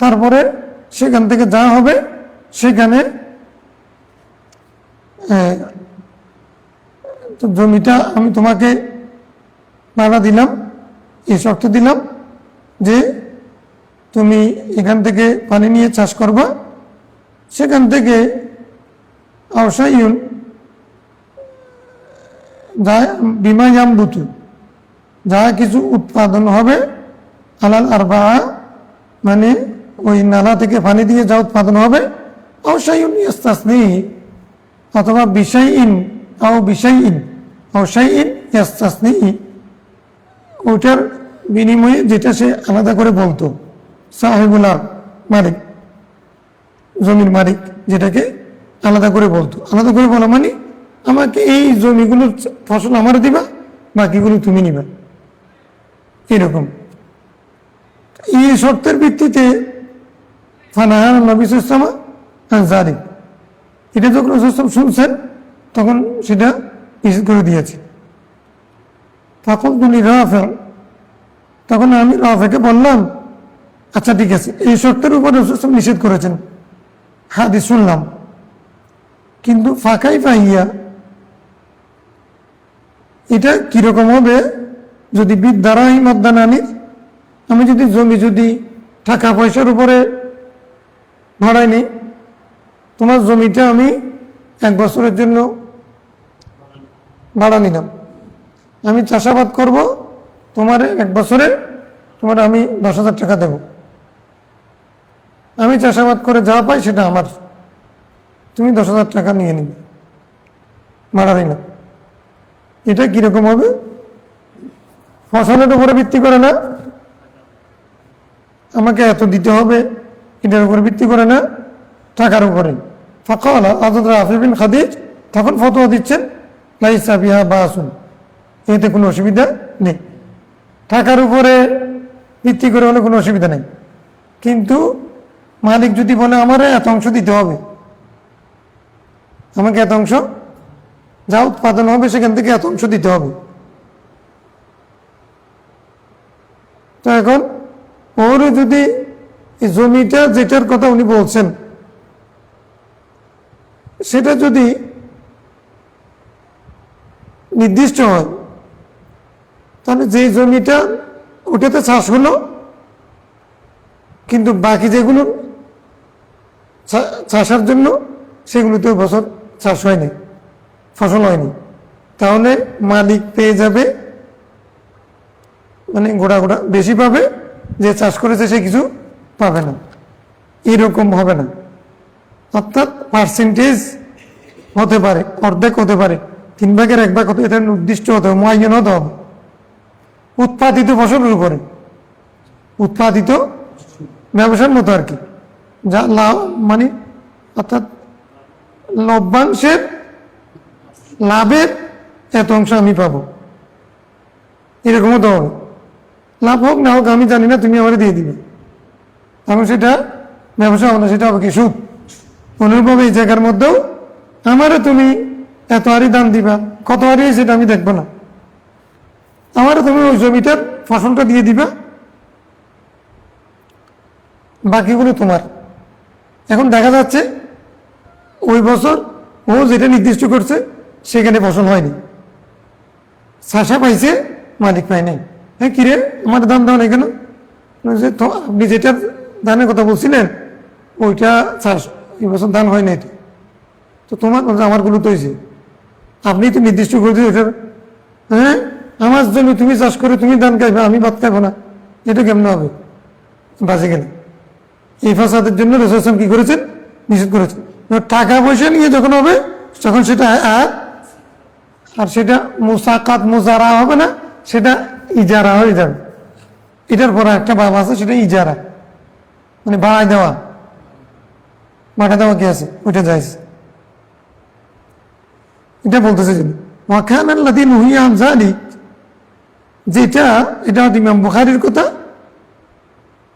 [SPEAKER 1] তারপরে সেখান থেকে যা হবে সেখানে তো জমিটা আমি তোমাকে ভাড়া দিলাম, এই শর্ত দিলাম যে তুমি এখান থেকে পানি নিয়ে চাষ করবা, সেখান থেকে আওসাইউন যা বিমা ইয়ামবুতু যা কিছু উৎপাদন হবে আলাল আরবা, মানে ওই নালা থেকে পানি দিয়ে যা উৎপাদন হবে, আওসাইউন ইয়াস্তাসনি, অথবা বিশাইইন আও বিশাইইন আওসাইইন ইয়াস্তাসনি, ওইটার বিনিময়ে যেটা সে আলাদা করে বলতো, সাহেবুল আরদ মালিক, জমির মালিক যেটাকে আলাদা করে বলতো। আলাদা করে বলা মানে আমাকে এই জমিগুলোর ফসল আমার দিবা, বাকিগুলো তুমি নিবা, এরকম। এই শর্তের ভিত্তিতে ফানাহান নবী সাল্লাল্লাহু আলাইহি ওয়াসাল্লাম, এটা যখন রাসূল সাল্লাল্লাহু আলাইহি ওয়াসাল্লাম শুনছেন তখন সেটা নিষেধ করে দিয়েছে। ফাকুলতু লিরাফি, তখন আমি রাফিকে বললাম আচ্ছা ঠিক আছে, এই শর্তের উপর রাসূল সাল্লাল্লাহু আলাইহি ওয়াসাল্লাম নিষেধ করেছেন, হাদিস শুনলাম, কিন্তু ফাঁকাই পাইয়া এটা কিরকম হবে যদি বিদ্যারাই মদ্দানানি, আমি যদি জমি যদি টাকা পয়সার উপরে ভাড়াই নিই, তোমার জমিটা আমি 1 বছরের জন্য ভাড়া নিলাম, আমি চাষাবাদ করব, তোমার 1 বছরে তোমার আমি 10,000 টাকা দেব, আমি চাষাবাদ করে যা পাই সেটা আমার, তুমি 10,000 টাকা নিয়ে নিবে, ভাড়া নিলাম। এটা কিরকম হবে? ফসলের উপরে ভিত্তি করে না, আমাকে এত দিতে হবে এটার উপরে ভিত্তি করে না, টাকার উপরে। ফাকালা হযরত রাফি বিন খাদিজ তখন ফতোয়া দিচ্ছেন লাইসা বিহা বাসুন, এতে কোনো অসুবিধা নেই, টাকার উপরে ভিত্তি করে হলে কোনো অসুবিধা নেই। কিন্তু মালিক যদি বলে আমার এত অংশ দিতে হবে, আমাকে এত অংশ যা উৎপাদন হবে সেখান থেকে এত অংশ দিতে হবে, তো এখন ওর যদি এই জমিটা যেটার কথা উনি বলছেন সেটা যদি নির্দিষ্ট হয়, তাহলে যে জমিটা ওটাতে চাষ হলো, কিন্তু বাকি যেগুলো চাষের জন্য সেগুলোতে বছর চাষ হয়নি, ফসল হয়নি, তাহলে মালিক পেয়ে যাবে, মানে গোড়া গোড়া বেশি পাবে, যে চাষ করেছে সে কিছু পাবে না, এরকম হবে না। অর্থাৎ পার্সেন্টেজ হতে পারে, অর্ধেক হতে পারে, 1/3 হতে, এটা নির্দিষ্ট হতে হবে, মুআয়্যান হতে হবে উৎপাদিত ফসলের উপরে, উৎপাদিত ব্যবসার মতো আর কি, যা লাভ মানে অর্থাৎ লভ্যাংশের লাভের এত অংশ আমি পাবো, এরকম হতে হবে। লাভ হোক না হোক আমি জানি না, তুমি আমার দিয়ে দিবে, তখন সেটা ব্যবসা হবে না, সেটা হবে কি সুদ। অনুরূপভাবে এই জায়গার মধ্যেও আমারও তুমি এত হারি দাম দিবা, কত হারি সেটা আমি দেখবো না, আমারও তুমি ওই জমিটার ফসলটা দিয়ে দিবা, বাকিগুলো তোমার। এখন দেখা যাচ্ছে ওই বছর ও যেটা নির্দিষ্ট করছে সেখানে ফসল হয়নি, চাষা পাইছে, মালিক পায় নাই। হ্যাঁ কিরে আমার দাম দাও না কেন? তো আপনি যেটার ধানের কথা বলছিলেন ওইটা চাষ এই বছর ধান হয় নাই, তো তোমার আমারগুলো তো হয়েছে, আপনি তো নির্দিষ্ট করে দিন ওইটার। হ্যাঁ আমার জমি তুমি চাষ করে তুমি ধান খাইবে, আমি ভাত খাইবো না, এটা কেমন হবে? বাজে গেলে এই ফাসাদের জন্য রাসূল সাল্লাল্লাহু আলাইহি ওয়াসাল্লাম কি করেছেন? নিষেধ করেছেন। টাকা পয়সা নিয়ে যখন হবে তখন সেটা আর সেটা মুসাকাত মুজারা হবে না, সেটা ইজারা হয়ে যাবে। এটার পরে একটা ভাব আছে, সেটা ইজারা, মানে ভাড়ায় দেওয়া, ভাড়া দেওয়া কি আছে ওইটা যাইছে, এটা বলতেছে। ওয়াকানাল্লাযী নুহিয়া আন যালিক, যেটা এটা ইমাম বুখারীর কথা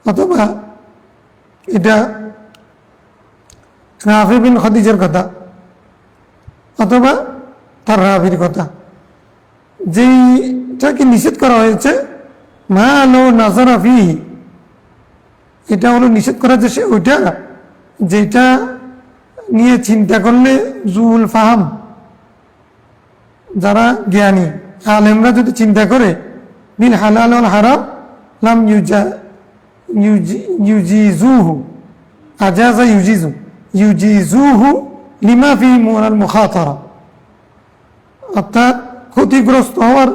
[SPEAKER 1] অথবা এটা রাফি বিন খাদিজার কথা অথবা তার রাবির কথা, যেটাকে নিষেধ করা হয়েছে মা লো নাজারা ফিহি, এটা হলো নিষেধ করা যে ওইটা যেটা নিয়ে চিন্তা করলে জুল ফাহাম, যারা জ্ঞানী আলেমরা যদি চিন্তা করে বিল হালাল ওয়াল হারাম লাম ইউজিজুহু আজাজা ইউজিজুহু লিমা ফি মিনাল মুখাতারা, অর্থাৎ ক্ষতিগ্রস্ত হওয়ার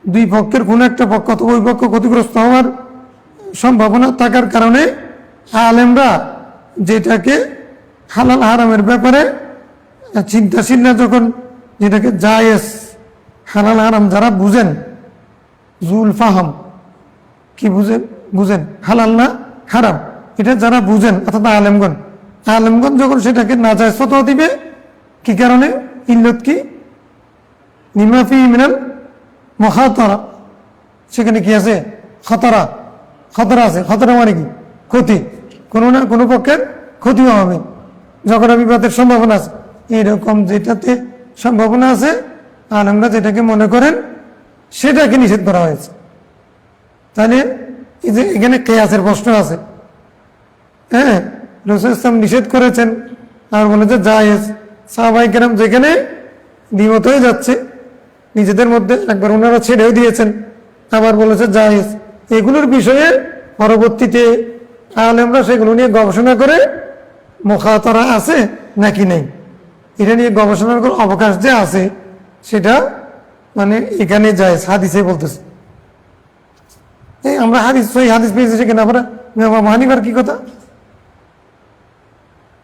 [SPEAKER 1] দুই পক্ষের কোনো একটা পক্ষ অথবা ওই পক্ষ ক্ষতিগ্রস্ত হওয়ার সম্ভাবনা থাকার কারণে আলেমরা যেটাকে হালাল হারামের ব্যাপারে চিন্তাশীল না, যখন যেটাকে জায়েজ হালাল হারাম যারা বুঝেন, জুল ফাহাম কি বুঝেন হালাল না হারাম এটা যারা বুঝেন অর্থাৎ আলেমগণ যখন সেটাকে নাজায়েজ ফতোয়া দিবে, কি কারণে? ইল্লত কি? লিমা ফি মিনাল মুখাতারা, সেখানে কি আছে? খতরা আছে। খতরা মানে কি? ক্ষতি, কোনো না কোনো পক্ষের ক্ষতিও হবে, ঝগড়া বিবাদের সম্ভাবনা আছে। এইরকম যেটাতে সম্ভাবনা আছে আলেমরা যেটাকে মনে করেন সেটাকে নিষেধ করা হয়েছে। তাহলে এই যে এখানে কিয়াসের প্রশ্ন আছে, হ্যাঁ, রাসূল ইসলাম নিষেধ করেছেন আর বলে যে জায়েজ, সাহাবায়ে কেরাম যেখানে দ্বিমত হয়ে যাচ্ছে নিজেদের মধ্যে, একবার ওনারা ছেড়েও দিয়েছেন, আবার বলেছে জায়েজ। এগুলোর বিষয়ে পরবর্তীতে আলেমরা সেগুলো নিয়ে গবেষণা করে মুখাতারা আছে নাকি নেই, এটা নিয়ে গবেষণার অবকাশ যে আছে সেটা মানে এখানে জায়েজ হাদিসে বলতেছে। এই আমরা হাদিস পেয়েছি, সেখানে আমরা মানিবার কি কথা?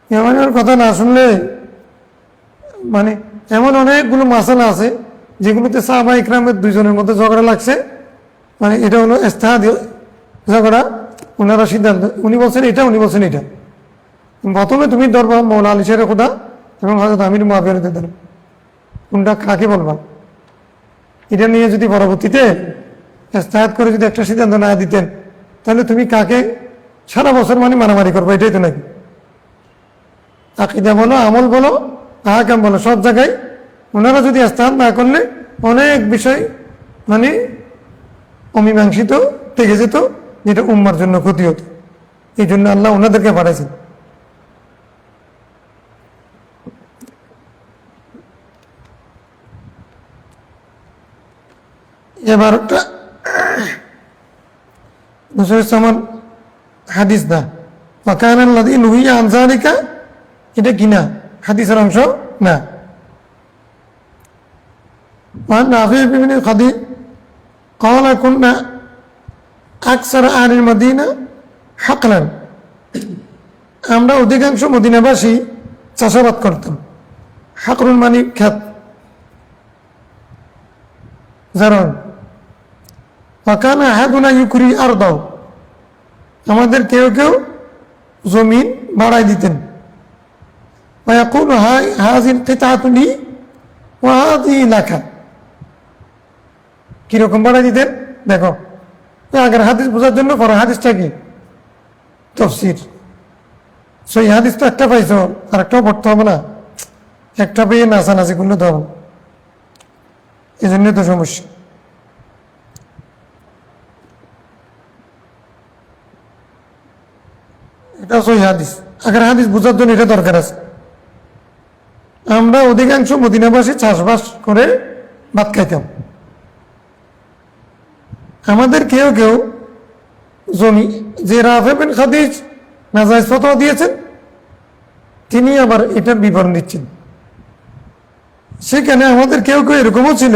[SPEAKER 1] মানিবার কথা না শুনলে মানে এমন অনেকগুলো মাসালা আছে যেগুলোতে সাহাবায়ে ইকরামের দুইজনের মধ্যে ঝগড়া লাগছে, মানে এটা হলো ইজতিহাদি ঝগড়া, ওনারা সিদ্ধান্ত, উনি বলছেন এটা, উনি বলছেন এটা। প্রথমে তুমি ধরবা মৌলা আলী শের খুদা এবং হযরত আমির মুআবিয়া রাদিয়াল্লাহু আনহু, কোনটা কাকে বলবা? এটা নিয়ে যদি পরবর্তীতে ইজতিহাদ করে যদি একটা সিদ্ধান্ত না দিতেন, তাহলে তুমি কাকে সারা বছর মানে মারামারি করবো? এটাই তো নাকি? আকীদা বলো, আমল বলো, আহকাম বলো, সব জায়গায় ওনারা যদি ইজতিহাদ না করলে অনেক বিষয় মানে অমীমাংসিত থেকে যেত, যেটা উম্মার জন্য ক্ষতি হতো। এই জন্য আল্লাহ ওনাদেরকে পাঠাইছেন। এবার একটা হাদিস না ওয়াকানাল্লাযী নুহিয়া আন যালিকা, এটা কি না হাদিসের অংশ না। وعن نافع بن الخديج قال كنا أكثر أهل المدينة حقلا, আমরা অধিকাংশ মদিনাবাসী চাষাবাদ করতাম। হাকরুন মানে ক্ষেত, জারণ। ওয়াকানা আহাদুনা ইউকরি আরদাও, আমাদের কেউ কেউ জমিন বাড়াই দিতেন। ওয়ায়াকুলু হাযিল কিতআতু লি ওয়া হাযিহি লাকা, কিরকম বাড়াই দিতেন দেখো। আগের হাদিস বোঝার জন্য পরে হাদিসটা কি? তাফসীর। সেই হাদিস তো একটা পাইছো, আর একটাও পড়তে হবে না, একটা পেয়ে নাচানাচি করলে তো হবে, এই জন্য তো সমস্যা। এটা সহি হাদিস, আগের হাদিস বোঝার জন্য এটা দরকার আছে। আমরা অধিকাংশ মদিনাবাসী চাষবাস করে ভাত খাইতাম। আমাদের কেউ কেউ জমি, যে রাফি বিন খাদিজ নাজায়েজ ফতোয়া দিয়েছেন, তিনি আবার এটার বিবরণ দিচ্ছেন। সেখানে আমাদের কেউ কেউ এরকমও ছিল,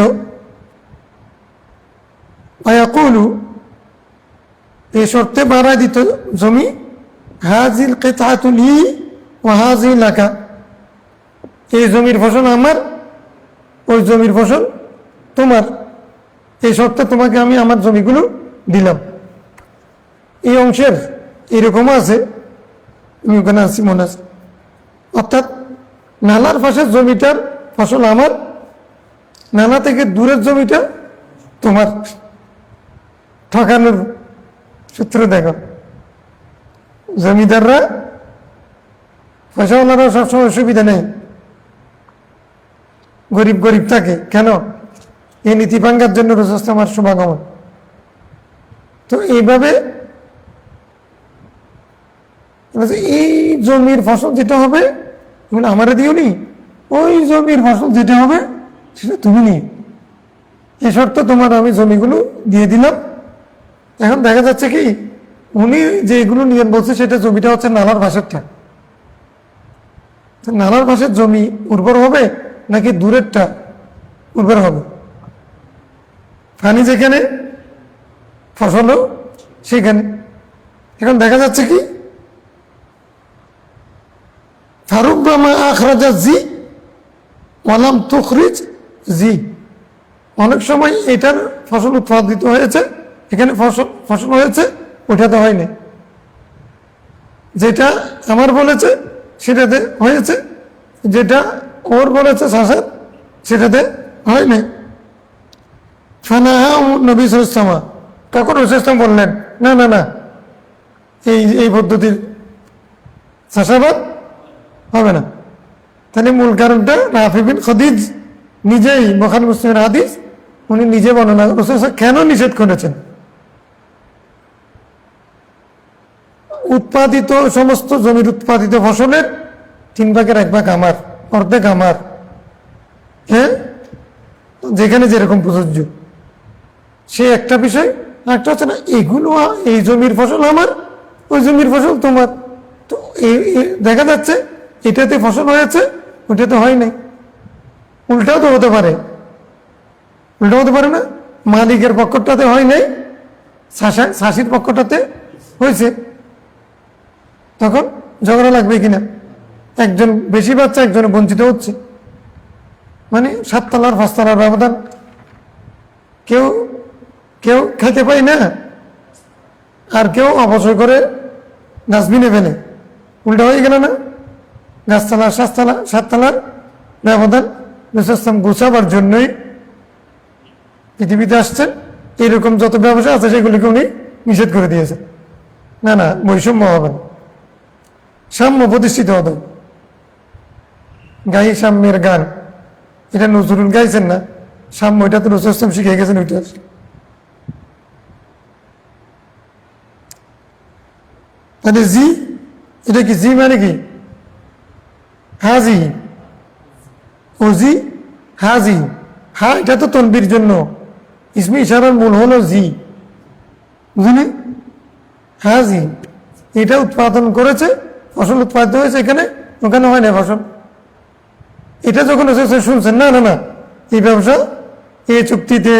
[SPEAKER 1] ওয়ায়াকুলু, এই শর্তে বাড়াই দিত জমি, হাযিল কিতআতু লি ওয়া হাযিহি লাকা, এই জমির ফসল আমার, ওই জমির ফসল তোমার, এই শর্তে তোমাকে আমি আমার জমিগুলো দিলাম। এই অংশের এরকমও আছে, আমি ওখানে আছি মনে আছে, অর্থাৎ নালার পাশের জমিটার ফসল আমার, নালা থেকে দূরের জমিটা তোমার। ঠকানোর সূত্র দেখো, জমিদাররা পয়সাওয়ালারা সবসময় সুবিধা নেই, গরিব গরিব থাকে কেন? এই নীতি ভাঙ্গার জন্য রসুল আমার শুভাগমন। তো এইভাবে এই জমির ফসল যেটা হবে আমারে দিও নি, ওই জমির ফসল যেটা হবে সেটা তুমি নিয়ে, এ শর্ত তোমার আমি জমিগুলো দিয়ে দিলাম। এখন দেখা যাচ্ছে কি উনি যেগুলো নিয়ম বলছে সেটা জমিটা হচ্ছে নালার পাশেরটা। নালার পাশের জমি উর্বর হবে নাকি দূরেরটা উর্বর হবে? পানি যেখানে ফসলও সেখানে। এখন দেখা যাচ্ছে কি ফারুব্বামা আখরাজা জি ওয়ালাম তুখরিজ জি, অনেক সময় এটার ফসল উৎপাদিত হয়েছে, এখানে ফসল হয়েছে, ওটাতে হয়নি। যেটা আমার বলেছে সেটাতে হয়েছে, যেটা ওর বলেছে শাসাদ সেটাতে হয়নি। ফানাহু নবী সাল্লাল্লাহু আলাইহি ওয়াসাল্লাম, তখন রাসূল সাল্লাল্লাহু আলাইহি ওয়াসাল্লাম বললেন না না না, এই পদ্ধতির চাষাবাদ হবে না। তাহলে মূল কারণটা রাফি বিন খদিজ নিজেই, বুখারী মুসলিমের হাদিস, উনি নিজে বর্ণনা রাসূল সাল্লাল্লাহু আলাইহি ওয়াসাল্লাম কেন নিষেধ করেছেন। উৎপাদিত সমস্ত জমির উৎপাদিত ফসলের 3/1 আমার, অর্ধেক আমার, হ্যাঁ, যেখানে যেরকম প্রযোজ্য, সে একটা বিষয়। একটা হচ্ছে না এগুলো এই জমির ফসল আমার, ওই জমির ফসল তোমার। তো দেখা যাচ্ছে এটাতে ফসল হয়েছে, ওটাতে হয় নাই। উল্টাও তো হতে পারে, উল্টা হতে পারে না, মালিকের পক্ষটাতে হয় নাই, শাসির পক্ষটাতে হয়েছে। তখন ঝগড়া লাগবে কিনা, একজন বেশি পাচ্ছে, একজন বঞ্চিত হচ্ছে, মানে 7 তলার 5 তলার ব্যবধান। কেউ কেউ খেতে পায় না, আর কেউ অপচয় করে ডাস্টবিনে ফেলে, উল্টা হয়ে গেল না। 7 তলার ব্যবধান রাসূল গুছাবার জন্যই পৃথিবীতে আসছেন। এরকম যত ব্যবসা আছে সেগুলিকে উনি নিষেধ করে দিয়েছেন। না না, বৈষম্য হবে না, সাম্য প্রতিষ্ঠিত হবে। গাই সাম্যের গান, এটা নজরুল গাইছেন না, সাম্য এটা তো রাসূল সাল্লাল্লাহু আলাইহি ওয়াসাল্লাম শিখে গেছেন। ওইটা তাহলে জি, এটা কি জি মানে কি হাজি, ও জি হাজি, হা এটা তো তনবির জন্য, ইসমে ইশারার মূল হলো জি, বুঝলি? হাজি এটা উৎপাদন করেছে, ফসল উৎপাদিত হয়েছে এখানে, ওখানে হয় না ফসল। এটা যখন শুনছেন না না না, এই ব্যবসা এই চুক্তিতে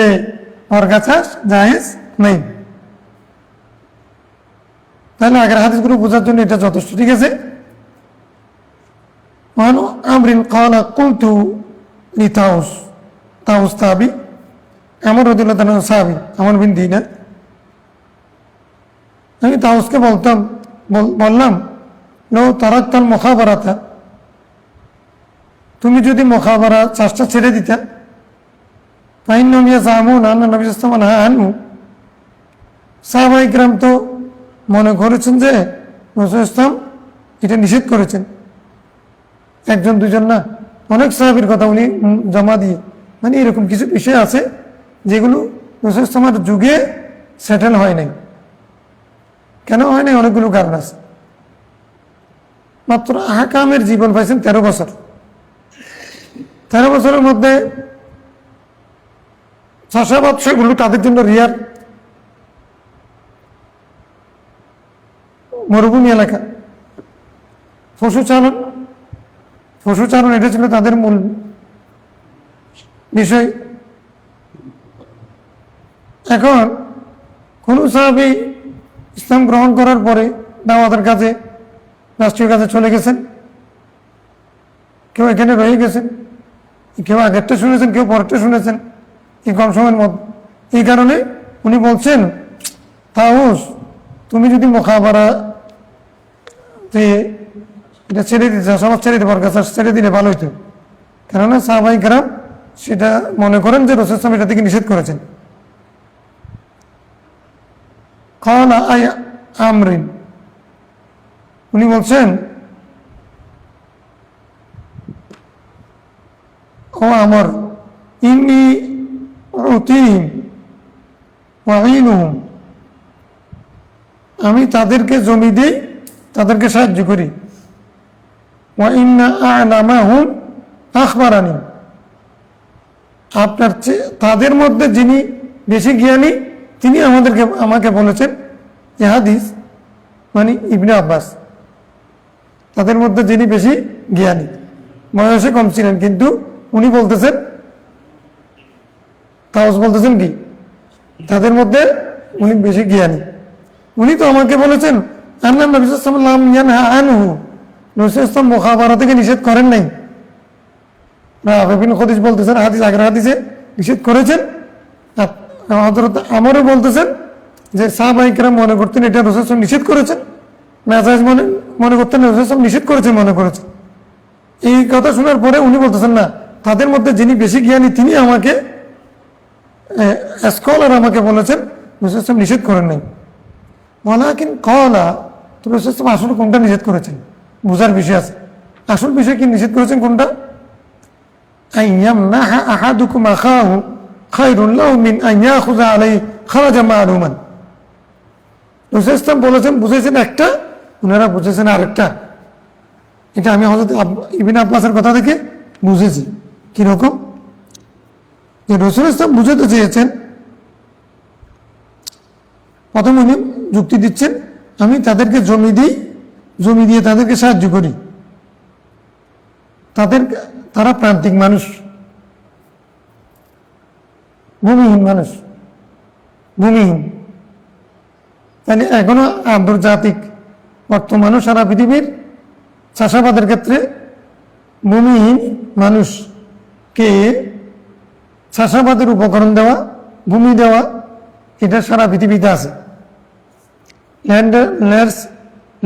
[SPEAKER 1] অর্গাচাষ জায়েজ নেই, তাহলে আগের হাদিসগুলো বোঝার জন্য এটা যথেষ্ট। ঠিক আছে। আমরিন ক্বালা কুলতু লিতাউস, তাউস তাবি, আমর রাদিয়াল্লাহু তাআলা সাহাবী, আমর বিন দিনার। আমি তাউসকে বললাম লো তারাক্তাল মুখাবারাতা, তুমি যদি মুখাবারা চাষটা ছেড়ে দিতা, ফাইন্নাহুম ইয়াজামুনা আন্না নবী সাল্লাল্লাহু আলাইহি ওয়াসাল্লাম নাহা আনহু, সাহাবায়ে কিরাম তো মনে করেছেন যে রাসূল ইসলাম এটা নিষেধ করেছেন। একজন দুজন না, অনেক সাহাবীর কথা উনি জমা দিয়ে, মানে এরকম কিছু বিষয় আছে যেগুলো রাসূল ইসলামের যুগে সেটেল হয় নাই। কেন হয় নাই? অনেকগুলো কারণ আছে। মাত্র আহকামের জীবন পাইছেন 13 বছর। 13 বছরের মধ্যে চাষাবাদ সেগুলো তাদের জন্য রিয়ার, মরুভূমি এলাকা। পশুচারণ এটা ছিল তাদের মূল বিষয়। এখন কোন সাহাবী ইসলাম গ্রহণ করার পরে দাওয়াতের কাজে, রাষ্ট্রীয় কাজে চলে গেছেন, কেউ এখানে রয়ে গেছেন, কেউ আগেরটা শুনেছেন, কেউ পরেরটা শুনেছেন এই কম সময়ের মধ্যে। এই কারণে উনি বলছেন, তাউস তুমি যদি মুখাবারা এটা ছেড়ে দিতে, সমাজ ছেড়ে দিতে পারো, ছেড়ে দিলে ভালো হইতো। কেননা সাহাবায়ে কেরাম সেটা মনে করেন যে রাসূল সাল্লাল্লাহু আলাইহি ওয়াসাল্লাম এটা থেকে নিষেধ করেছেন। ক্বালা আই আমরিন, উনি বলছেন ও আমর, ইন্নী উতিহিম ওয়া আইনুহুম, আমি তাদেরকে জমি দিই, তাদেরকে সাহায্য করি। ওয়া ইন্না আ'লামাহুম আখবারানি, আপনার চেয়ে তাদের মধ্যে যিনি বেশি জ্ঞানী তিনি আমাকে বলেছেন এ হাদিস, মানে ইবনে আব্বাস। তাদের মধ্যে যিনি বেশি জ্ঞানী, বয়সে কম ছিলেন, কিন্তু উনি বলতেছেন, তাওস বলতেছেন কি তাদের মধ্যে উনি বেশি জ্ঞানী। উনি তো আমাকে বলেছেন আল্লাহ নবী সাল্লাল্লাহু আলাইহি ওয়াসাল্লাম ইয়ানহা আনহু, নবী সাল্লাল্লাহু আলাইহি ওয়াসাল্লাম মুখাবারা থেকে নিষেধ করেন নাই। ইবনে খুদাইস বলতেছেন হাদিস, আগের হাদিসে নিষেধ করেছেন। হযরত আমরও বলতেছেন যে সাহাবায়ে কেরাম মনে করতেন এটা রাসূল সাল্লাল্লাহু আলাইহি ওয়াসাল্লাম নিষেধ করেছেন, নাজায়েজ মনে করতেন, রাসূল সাল্লাল্লাহু আলাইহি ওয়াসাল্লাম নিষেধ করেছেন মনে করেছেন। এই কথা শোনার পরে উনি বলতেছেন না, তাদের মধ্যে যিনি বেশি জ্ঞানী তিনি আমাকে স্কলার আমাকে বলেছেন রাসূল সাল্লাল্লাহু আলাইহি ওয়াসাল্লাম নিষেধ করেন নাই। ওয়ালাকিন ক্বালা, তো রাসূল সাল্লাল্লাহু আলাইহি ওয়াসাল্লাম আসলে কোনটা নিষেধ করেছেন বুঝার বিষয় আছে। আসল বিষয় কি নিষেধ করেছেন কোনটা? আইয়ামনাহা আহাদুকুম আখাহু খায়রুন লাহু মিন আন ইয়াখুযা আলাইহি খারাজা মা'লুমান। রাসূল সাল্লাল্লাহু আলাইহি ওয়াসাল্লাম বলেছেন, বুঝাইছেন একটা, ওনারা বুঝেছেন আরেকটা। এটা আমি হযরত ইবনে আব্বাসের কথা থেকে বুঝেছি। কিরকম? যে রাসূল সাল্লাল্লাহু আলাইহি ওয়াসাল্লাম বুঝাতে চেয়েছেন, প্রথম উনি যুক্তি দিচ্ছেন, আমি তাদেরকে জমি দিই, জমি দিয়ে তাদেরকে সাহায্য করি, তারা প্রান্তিক মানুষ, ভূমিহীন মানুষ, ভূমিহীন। তাহলে এখনো আন্তর্জাতিক বর্তমানও সারা পৃথিবীর চাষাবাদের ক্ষেত্রে ভূমিহীন মানুষকে চাষাবাদের উপকরণ দেওয়া, ভূমি দেওয়া, এটা সারা পৃথিবীতে আছে।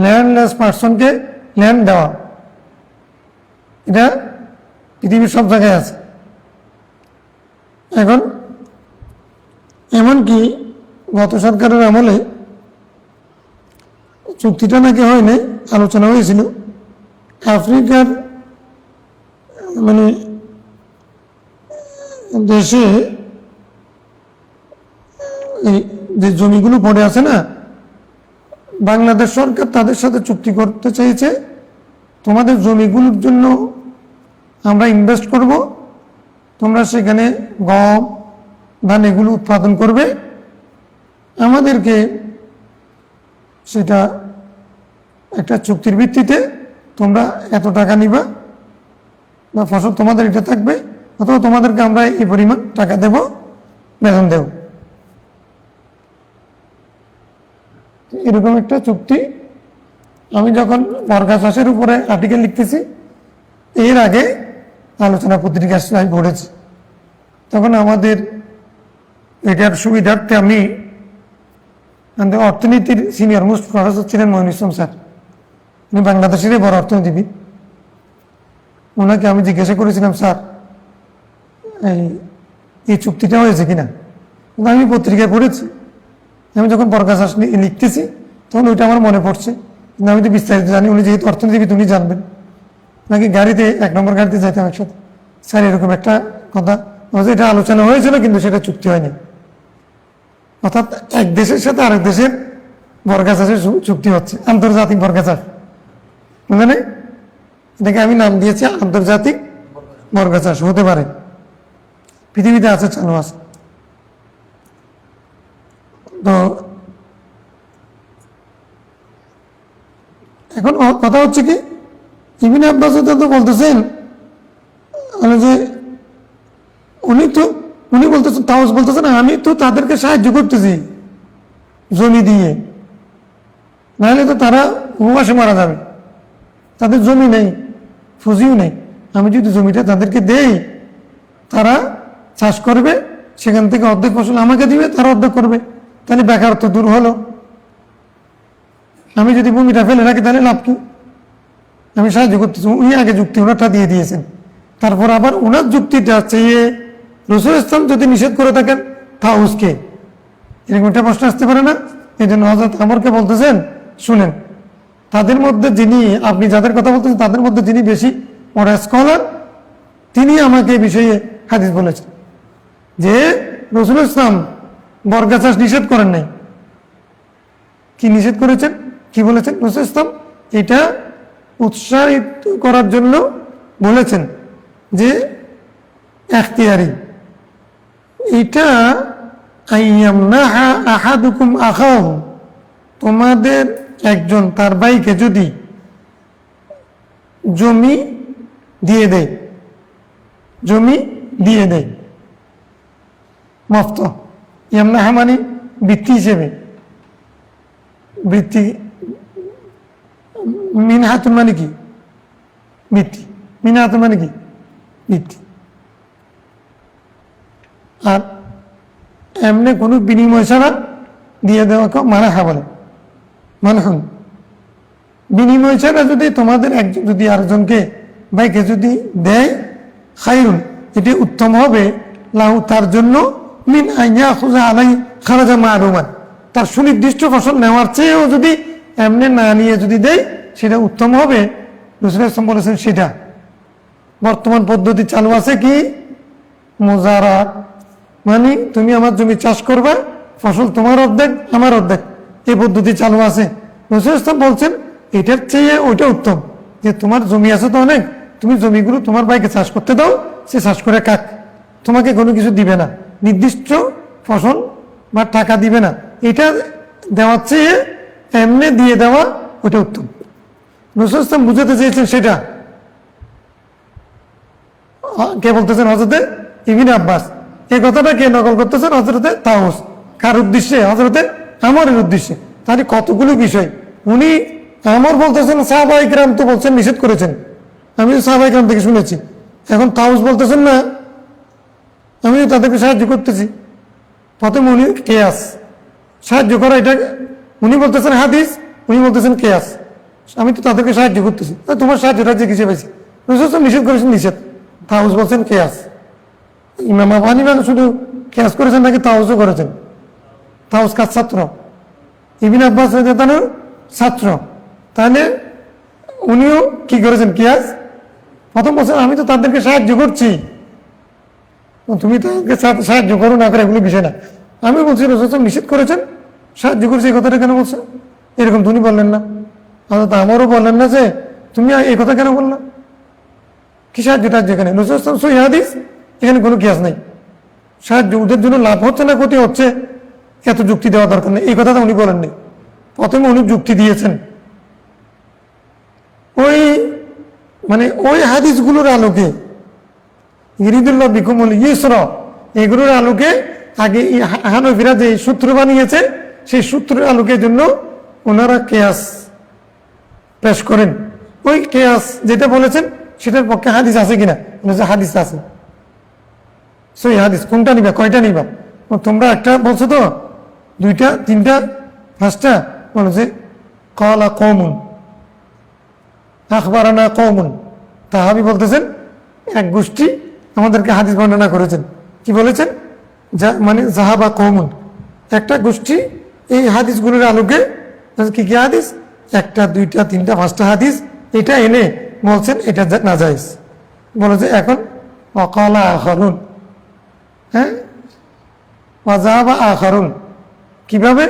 [SPEAKER 1] ল্যান্ডলেস পার্সনকে ল্যান্ড দেওয়া, এটা পৃথিবীর সব জায়গায় আছে। এখন এমনকি গত সরকারের আমলে চুক্তিটা নাকি হয় নাই, আলোচনা হয়েছিল, আফ্রিকার মানে দেশে এই যে জমিগুলো পড়ে আছে না, বাংলাদেশ সরকার তাদের সাথে চুক্তি করতে চাইছে, তোমাদের জমিগুলোর জন্য আমরা ইনভেস্ট করব, তোমরা সেখানে গম ধান এগুলো উৎপাদন করবে, আমাদেরকে সেটা একটা চুক্তির ভিত্তিতে তোমরা এত টাকা নিবা বা ফসল তোমাদের এটা থাকবে, অথবা তোমাদেরকে আমরা এই পরিমাণ টাকা দেব, বেতন দেব। এরকম একটা চুক্তি আমি যখন বর্গা চাষের উপরে আর্টিকেল লিখতেছি, এর আগে আলোচনা পত্রিকা আমি পড়েছি, তখন আমাদের এটার সুবিধার্থে আমি অর্থনীতির সিনিয়র মোস্ট প্রফেসর ছিলেন মঈনুল ইসলাম স্যার, উনি বাংলাদেশেরই বড় অর্থনীতিবিদ। ওনাকে আমি জিজ্ঞাসা করেছিলাম, স্যার এই চুক্তিটা হয়েছে কিনা? আমি পত্রিকায় পড়েছি, আমি যখন বর্গা চাষ লিখতেছি তখন ওইটা আমার মনে পড়ছে, কিন্তু আমি তো বিস্তারিত জানি, উনি যেহেতু অর্থনীতিবিদ উনি জানবেন। নাকি গাড়িতে 1 নম্বর গাড়িতে যাইতাম একসাথে, স্যার এরকম একটা কথা, এটা আলোচনা হয়েছিল কিন্তু সেটা চুক্তি হয়নি। অর্থাৎ এক দেশের সাথে আরেক দেশের বর্গা চাষের চুক্তি হচ্ছে, আন্তর্জাতিক বর্গা চাষ, বুঝলেন? এটাকে আমি নাম দিয়েছি আন্তর্জাতিক বর্গা চাষ। হতে পারে পৃথিবীতে আছে, চালু আছে। তো এখন কথা হচ্ছে কি, ইবনে আব্বাস তো বলতেছেন যে উনি বলতেছেন, তাওস বলতেছেন আমি তো তাদেরকে সাহায্য করতেছি জমি দিয়ে, নাহলে তো তারা উপবাসে মারা যাবে, তাদের জমি নেই, ফুজিও নেই। আমি যদি জমিটা তাদেরকে দেই, তারা চাষ করবে, সেখান থেকে অর্ধেক ফসল আমাকে দিবে, তারা অর্ধেক করবে, তাহলে বেকারত্ব দূর হলো। আমি যদি ভূমিটা ফেলে রাখি তাহলে লাভ কি? আমি সাহায্য করতেছি। উনি আগে যুক্তি ওনারটা দিয়ে দিয়েছেন, তারপর আবার ওনার যুক্তিটা চেয়ে রাসূল ইসলাম যদি নিষেধ করে থাকেন তাওসকে, এরকম একটা প্রশ্ন আসতে পারে না? এই জন্য হযরত আমরকে বলতেছেন, শুনেন, তাদের মধ্যে যিনি, আপনি যাদের কথা বলতেছেন তাদের মধ্যে যিনি বেশি বড় স্কলার, তিনি আমাকে এই বিষয়ে হাদিস বলেছেন যে রাসূল ইসলাম বর্গা চাষ নিষেধ করেন নাই। কি নিষেধ করেছেন, কি বলেছেন? রাসূল ইসলাম এটা উৎসাহিত করার জন্য বলেছেন যে এখতিয়ারি, এটা আইয়ামনাহা আহাদুকুম আখাহু, তোমাদের একজন তার ভাইকে যদি জমি দিয়ে দেয়, জমি দিয়ে দেয়, মফত ইয়ামনাহা মানে বৃত্তি হিসেবে, বৃত্তি, মিনহাতুন মানে কি বৃত্তি, মিনহাতুন মানে কি বৃত্তি। আর এমনি কোনো বিনিময় ছাড়া দিয়ে দেওয়াকে মানাহা বলে, মানহুন। বিনিময় ছাড়া যদি তোমাদের একজন যদি আরেকজনকে ভাইকে যদি দেয়, খায়রুন, এটি উত্তম হবে, লাহু তার জন্য, মিন আইয়া খুজা আলাই খারাজা মারুমান, তার সুনির্দিষ্ট ফসল নেওয়ার চেয়েও যদি এমনি না নিয়ে যদি দেয় সেটা উত্তম হবে। রাসূল সাল্লাল্লাহু বলেছেন সেটা। বর্তমান পদ্ধতি চালু আছে কি মুজারাত, মানে তুমি আমার জমি চাষ করবে, ফসল তোমার অর্ধেক আমার অর্ধেক, এই পদ্ধতি চালু আছে। রাসূল সাল্লাল্লাহু বলছেন এটার চেয়ে ওইটা উত্তম, যে তোমার জমি আছে তো অনেক, তুমি জমিগুলো তোমার ভাইকে চাষ করতে দাও, সে চাষ করে খাক, তোমাকে কোনো কিছু দিবে না, নির্দিষ্ট ফসল বা টাকা দিবে না, এটা দেওয়ার চেয়ে এমনি দিয়ে দেওয়া ওটা উত্তম। রাসূল সাল্লাল্লাহু বুঝাতে চেয়েছেন সেটা। কে বলতেছেন? হযরতে ইবনে আব্বাস। এই কথাটা কে নকল করতেছেন? হযরতে তাউস। কার উদ্দেশ্যে? হযরতে আমরের উদ্দেশ্যে। তাহলে কতগুলো বিষয় উনি আমর বলতেছেন, সাহাবায়ে কিরাম তো বলছেন নিষেধ করেছেন, আমি সাহাবায়ে কিরাম থেকে শুনেছি। এখন তাউস বলতেছেন না, আমি তাদেরকে সাহায্য করতেছি। প্রথমে উনি কিয়াস, সাহায্য করা, এটা উনি বলতেছেন হাদিস, উনি বলতেছেন কিয়াস, আমি তো তাদেরকে সাহায্য করতেছি, তোমার সাহায্যটা যে কিসে পাইছি? রাসূল নিষেধ করেছেন, নিষেধ। তাউস বলছেন কিয়াস। ইমাম আবু হানিফা শুধু কিয়াস করেছেন নাকি তাউসও করেছেন? তাউস কার ছাত্র? ইবনে আব্বাস রাদিয়াল্লাহু ছাত্র। তাহলে উনিও কি করেছেন? কিয়াস। প্রথম বলছেন আমি তো তাদেরকে সাহায্য করছি, তুমি তাদেরকে সাহায্য করো না করে এগুলো বিষয় না। আমি বলছি রাসূল নিষেধ করেছেন, সাহায্য করছি, এই কথাটা কেন বলছেন? এরকম তুমি বললেন না, আমারও বললেন না যে তুমি এই কথা কেন বললা? কি সাহায্যটা যেখানে রাসূল সহিহ হাদিস, এখানে কোনো কিয়াস নাই। সাহায্য ওদের জন্য লাভ হচ্ছে না ক্ষতি হচ্ছে, এত যুক্তি দেওয়া দরকার নেই, এই কথাটা উনি বলেননি। প্রথমে উনি যুক্তি দিয়েছেন ওই মানে ওই হাদিসগুলোর আলোকে, ইরিদুল্লাহ বিকুমুল ইউসরা, এগুলোর আলোকে আগে হানাফিরা যে সূত্র বানিয়েছে সেই সূত্রের আলোকের জন্য ওনারা কিয়াস পেশ করেন। ওই কিয়াস যেটা বলেছেন সেটার পক্ষে হাদিস আছে কিনা? হাদিস আছে, সেই হাদিস কোনটা নিবা, কয়টা নিবা? তোমরা একটা বলছো তো, দুইটা, তিনটা, পাঁচটা? বলো যে ক্বালা কওমুন আখবারানা কওমুন, তাহাবী বলতেছেন এক গোষ্ঠী আমাদেরকে হাদিস বর্ণনা করেছেন। কি বলেছেন? মানে যাহাবা কওমুন, একটা গোষ্ঠী এই হাদিসগুলোর আলোকে, কি কি হাদিস? একটা, দুইটা, তিনটা, পাঁচটা হাদিস এটা এনে বলছেন এটা নাজায়েজ। বলেছে এখন ওয়াকালা আখারুন, হ্যাঁ, ওয়াযাহাবা আখারুন। কিভাবে?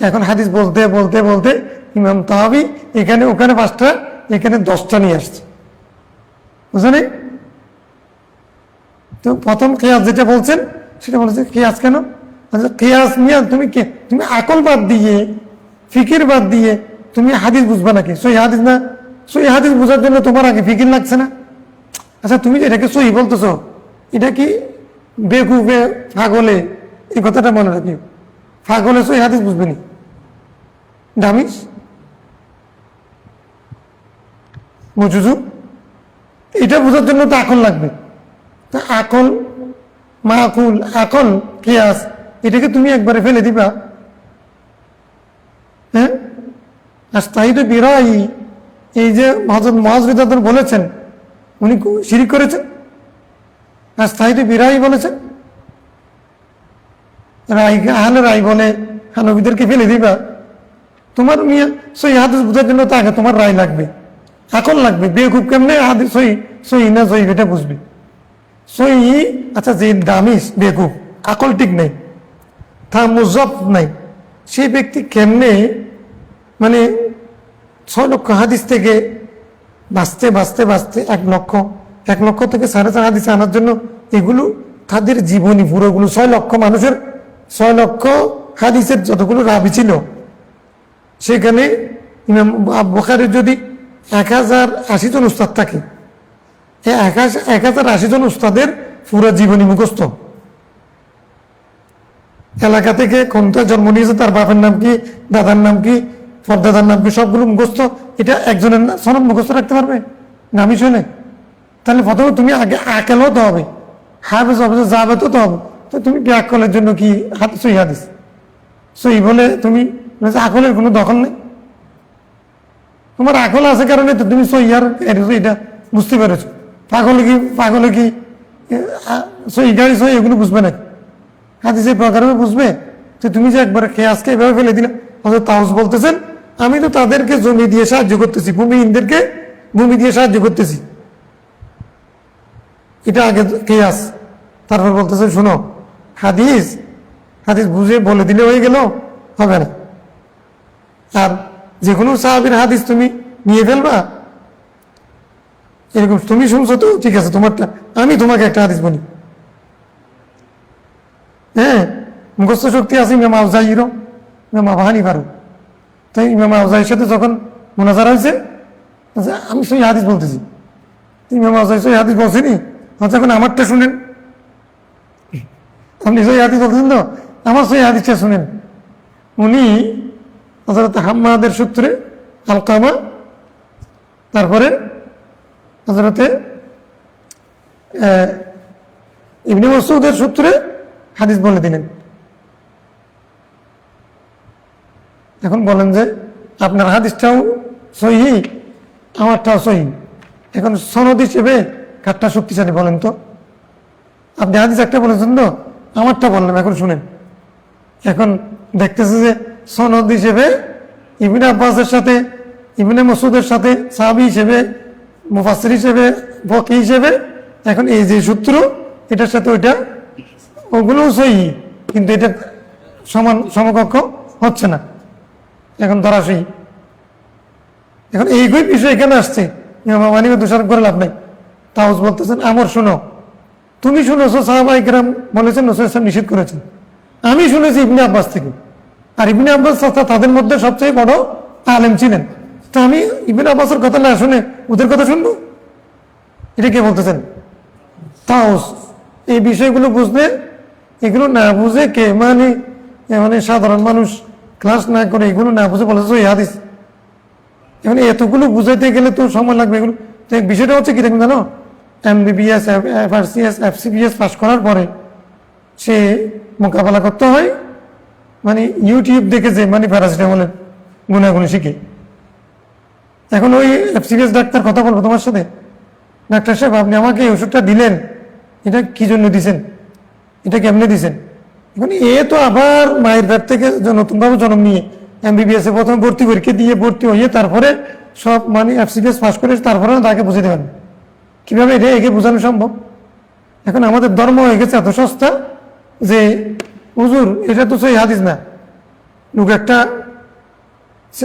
[SPEAKER 1] এখন হাদিস বলতে বলতে বলতে ইমাম তাহাবী এখানে ওখানে পাঁচটা, এখানে 10টা নিয়ে আসছে, বুঝলেন? তো প্রথম কিয়াস যেটা বলছেন সেটা বলেছে কিয়াস কেন? কিয়াস নিয়ে তুমি আকল বাদ দিয়ে, ফিকির বাদ দিয়ে তুমি হাদিস বুঝবা নাকি? সহি হাদিস না, সহি হাদিস বোঝার জন্য তোমার আগে ফিকির লাগছে না? আচ্ছা তুমি এটাকে সহি বলতেছো, এটা কি বেকুবে পাগলে? এই কথাটা মনে রাখি, পাগলে সহি হাদিস বুঝবেনি, ডামিস বুঝুজু। এটা বোঝার জন্য তো আকল লাগবে। তা আকল, মাকুল, আকল, কিয়াস, এটাকে তুমি একবারে ফেলে দিবা? হ্যাঁ, আস্তাহিদু বিরাই, এই যে হযরত মুআয রাদিয়াল্লাহু আনহু বলেছেন, উনি শিরক করেছেন। আস্তাহিদু বিরাই বলেছেন, রাই, আহলে রাই বলে হানফিদেরকে ফেলে দিবা? তোমার মিয়া সহিহ হাদিস বোঝার জন্য তো আগে তোমার রায় লাগবে, আকল লাগবে। বেকুব কেমনে হাদিস সহিহ না সহিহ এটা বুঝবে? সহিহ, আচ্ছা যে দামিস বেকুব, আকল ঠিক নেই, তা মুজাব নাই, সেই ব্যক্তি কেমনে মানে 6 লক্ষ হাদিস থেকে বাঁচতে বাঁচতে বাঁচতে 1 লক্ষ থেকে 4.5 হাদিস আনার জন্য এগুলো তাদের জীবনী পুরোগুলো 6 লক্ষ মানুষের 6 লক্ষ হাদিসের যতগুলো রাবি ছিল, সেখানে ইমাম বুখারীর যদি 1080 জন উস্তাদ থাকে, 1080 জন উস্তাদের পুরো জীবনী মুখস্থ। এলাকা থেকে কোনটা জন্ম নিয়েছে, তার বাপের নাম কি, দাদার নাম কি, পরদাদার নাম কি, সবগুলো মুখস্থ। এটা একজনের সনদ মুখস্থ রাখতে পারবে না আমি শুনে? তাহলে প্রথমে তুমি আগে আকেল হতে হবে, হাফেজ হবে, জাবেত হতে হবে। তো তুমি ব্যাকলের জন্য কি সহি হাদিস সহি বলে তুমি আকলের কোনো দখল নেই? তোমার আকল আছে কারণে তো তুমি সহি আর এটা বুঝতে পেরেছো। পাগলে কি সহি গাড়ি সহি এগুলো বুঝবে না? হাদিসের প্রকারে বুঝবে? তো তুমি যে একবার খেয়াসকে এভাবে ফেলে দিলে। হয়তো তাওস বলতেছেন আমি তো তাদেরকে জমি দিয়ে সাহায্য করতেছি, ভূমিহীনদেরকে ভূমি দিয়ে সাহায্য করতেছি, এটা আগে কেয়াস। তারপর বলতেছেন শোনো, হাদিস বুঝে বলে দিলে হয়ে গেল, হবে না। আর যে কোনো সাহাবীর হাদিস তুমি নিয়ে ফেলবা, এরকম তুমি শুনছো তো ঠিক আছে তোমারটা, আমি তোমাকে একটা হাদিস বলি। হ্যাঁ, মুখস্থ শক্তি আছে ইমাম আউজাইরও, ইমাম আবু হানিফারও। তাই ইমাম আউজাইর সাথে যখন মুনাজারা হয়েছে, আমি সহি হাদিস বলতেছি, ইমাম আউজাই সহি হাদিস বলছেনি, এখন আমারটা শুনেন। আপনি সহি হাদিস বলতেছেন তো, আমার সহি হাদিসটা শুনেন। উনি হযরত হাম্মাদের সূত্রে আলকামা, তারপরে হযরতে ইবনে মাসউদের সূত্রে হাদিস বলে দিলেন। এখন বলেন যে আপনার হাদিসটাও সহিহ, আমারটাও সহিহ। এখন সনদ হিসেবে কারটা শক্তিশালী বলেন তো? আপনি হাদিস একটা বলেছেন তো, আমারটা বললাম, এখন শুনেন। এখন দেখতেছে যে সনদ হিসেবে ইবনে আব্বাসের সাথে, ইবনে মাসউদের সাথে, সাহাবী হিসেবে, মুফাসসির হিসেবে, ফকিহ হিসেবে, এখন এই যে সূত্র এটার সাথে ওইটা, ওগুলোও সহিহ, কিন্তু এটা সমকক্ষ হচ্ছে না, এখন ধরা সহিহ। এখন এইগুলো বিষয় এখানে আসছে, ইমাম আবু হানিফা দোষারোপ করে লাভ নাই। তাওস বলতেছেন আমার শোনো, তুমি শুনেছো সাহাবায়ে কেরাম বলেছেন, রাসূল সাল্লাল্লাহু আলাইহি ওয়াসাল্লাম নিষেধ করেছেন। আমি শুনেছি ইবনে আব্বাস থেকে, আর ইবনে আব্বাস তাদের মধ্যে সবচেয়ে বড় আলেম ছিলেন। তা আমি ইবনে আব্বাসের কথা না শুনে ওদের কথা শুনবো? এটা কে বলতেছেন? তাওস। এই বিষয়গুলো বুঝলে, এগুলো না বুঝে কে মানে সাধারণ মানুষ ক্লাস না করে এগুলো না বুঝে বলেছে এই হাদিস। এখন এতগুলো বুঝাইতে গেলে তো সময় লাগবে। এগুলো বিষয়টা হচ্ছে কি দেখুন, জানো, MBBS, FRCS, FCPS পাস করার পরে সে মোকাবেলা করতে হয় মানে ইউটিউব দেখে, যে মানে প্যারাসিটামলের গুণাগুণি শিখে। এখন ওই FCPS ডাক্তার কথা বলবো তোমার সাথে, ডাক্তার সাহেব আপনি আমাকে এই ওষুধটা দিলেন, এটা কি জন্য দিছেন, এটা কেমনে দিছেন? এখন এ তো আবার মায়ের পেট থেকে নতুনভাবে জন্ম নিয়ে MBBS এ প্রথমে ভর্তি পরীক্ষা দিয়ে ভর্তি হয়ে তারপরে সব মানে FCPS পাস করে তারপরে তাকে বুঝে দেবেন। কিভাবে এটা একে বোঝানো সম্ভব? এখন আমাদের ধর্ম হয়ে গেছে এত সস্তা যে হুজুর এটা তো সেই হাদিস না, লোক একটা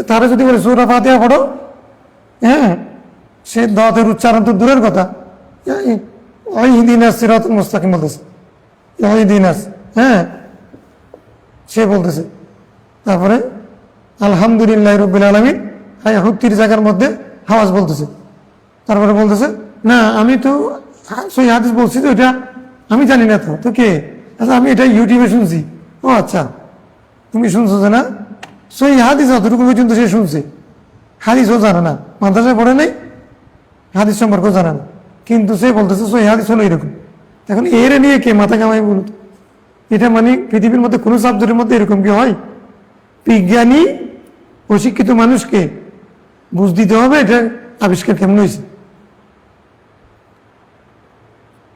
[SPEAKER 1] তারা যদি বলে সূরা ফাতিহা পড়ো, হ্যাঁ, সে দাওয়াতের উচ্চারণ তো দূরের কথা, ইহদিনাস সিরাতাল মুস্তাকিম বলতেছে, ইহদিনাস, হ্যাঁ, সে বলতেছে। তারপরে আলহামদুলিল্লাহি রাব্বিল আলামিন, হ্যাঁ, 30 জায়গার মধ্যে হাওয়াজ বলতেছে। তারপরে বলতেছে না আমি তো সহি হাদিস বলছি, তো এটা আমি জানি না। তো কে? আচ্ছা আমি এটা ইউটিউবে শুনছি। ও আচ্ছা, তুমি শুনছো যে না সহি হাদিস অতটুকু পর্যন্ত সে শুনছে, হাদিসও জানে না, মাদ্রাসায় পড়ে নাই, হাদিস সম্পর্কেও জানে না, কিন্তু সে বলতেছে সহি হাদিস হলো এরকম। এখন এর নিয়ে কে মাথা কামাই বলুন? এটা মানে পৃথিবীর মধ্যে কোনো সাবজেক্টের মধ্যে এরকম কি হয়? বিজ্ঞানী অশিক্ষিত মানুষকে বুঝ দিতে হবে এটা আবিষ্কার কেমন হয়েছে।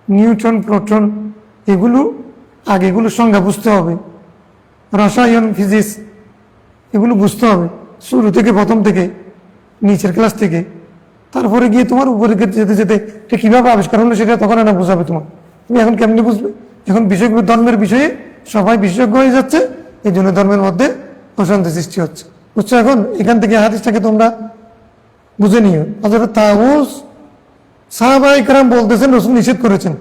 [SPEAKER 1] নিউটন, প্রোটন, এগুলো আগে এগুলো সংজ্ঞা বুঝতে হবে, রসায়ন, ফিজিক্স এগুলো বুঝতে হবে শুরু থেকে, প্রথম থেকে, নিচের ক্লাস থেকে। তারপরে গিয়ে তোমার উপরে যেতে যেতে এটা কীভাবে আবিষ্কার হলো সেটা তখন না বোঝাবে তোমার। তুমি এখন কেমনি বুঝবে? এখন বিষয়গুলো ধর্মের বিষয়ে সবাই বিশেষজ্ঞ হয়ে যাচ্ছে, এই জন্য ধর্মের মধ্যে অশান্তি সৃষ্টি হচ্ছে, বুঝছো? এখন এখান থেকে হাদিসটাকে তোমরা বুঝে নিও। হযরত তাউস সাহাবায়ে কেরাম বলতেছেন রাসূল নিষেধ করেছেন,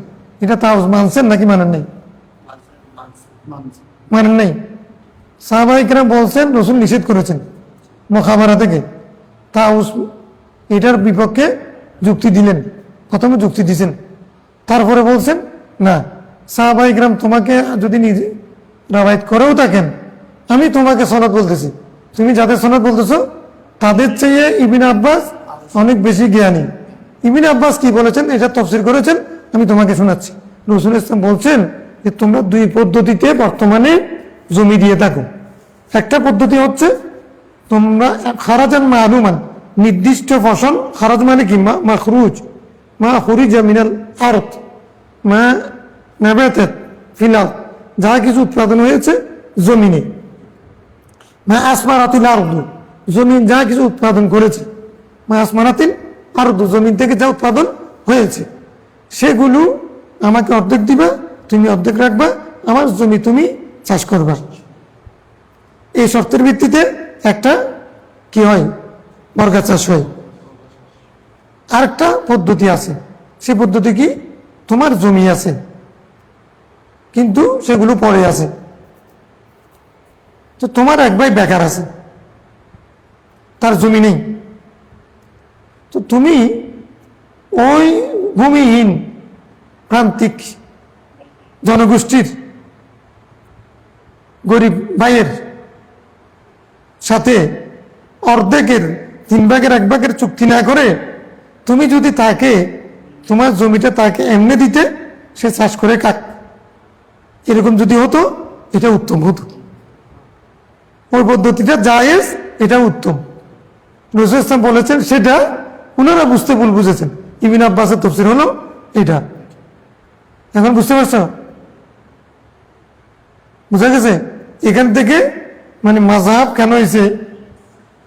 [SPEAKER 1] এটা তাওস মানছেন নাকি মানেন নাই? মানেন নাই। সাহাবায়ে কেরাম বলছেন রসুল নিষেধ করেছেন মুখাবারা থেকে। তাওস এটার বিপক্ষে যুক্তি দিলেন, প্রথমে যুক্তি দিয়েছেন, তারপরে বলছেন না, সাহাবায়ে কেরাম তোমাকে যদি নিজে রাওয়ায়াত করেও থাকেন, আমি তোমাকে সনদ বলতেছি, তুমি যাদের সনদ বলতেছো তাদের চেয়ে ইবনে আব্বাস অনেক বেশি জ্ঞানী। ইবনে আব্বাস কি বলেছেন এটা তাফসীর করেছেন, আমি তোমাকে শোনাচ্ছি। রাসূল ইসলাম বলছেন যে তোমরা দুই পদ্ধতিতে বর্তমানে জমি দিয়ে থাকো। একটা পদ্ধতি হচ্ছে তোমরা খারাজান মালুমান, নির্দিষ্ট ফসল, খারাজ মানে কি মাখরুজ, মা খুরিজা মিনাল আরদ, মা নাবাতাত ফিল আরদ, যা কিছু উৎপাদন হয়েছে জমিনে, মা আসমারাতিল আরদু, জমিন যা কিছু উৎপাদন করেছে, মা আসমারাতিল আরদু, জমিন থেকে যা উৎপাদন হয়েছে সেগুলো আমাকে অর্ধেক দিবা, তুমি অর্ধেক রাখবা, আমার জমি তুমি চাষ করবা। এই শর্তের ভিত্তিতে একটা কি হয়, বর্গা চাষ হয়। আরেকটা পদ্ধতি আছে, সে পদ্ধতি কি, তোমার জমি আছে কিন্তু সেগুলো পড়ে আছে, তো তোমার এক ভাই বেকার আছে, তার জমি নেই, তো তুমি ওই ভূমিহীন প্রান্তিক জনগোষ্ঠীর গরিব ভাইয়ের সাথে অর্ধেকের 3/1 চুক্তি না করে তুমি যদি তাকে তোমার জমিটা তাকে এমনি দিতে, সে চাষ করে কাক, এরকম যদি হতো এটা উত্তম হতো। ওই পদ্ধতিটা জায়েজ, এটা উত্তম। রাসূল ইসলাম বলেছেন সেটা, ওনারা বুঝতে ভুল বুঝেছেন। ইবনে আব্বাসের তাফসীর হলো এটা। এখন বুঝতে পারছো, বুঝা গেছে? এখান থেকে মানে মাযহাব কেন হয়েছে,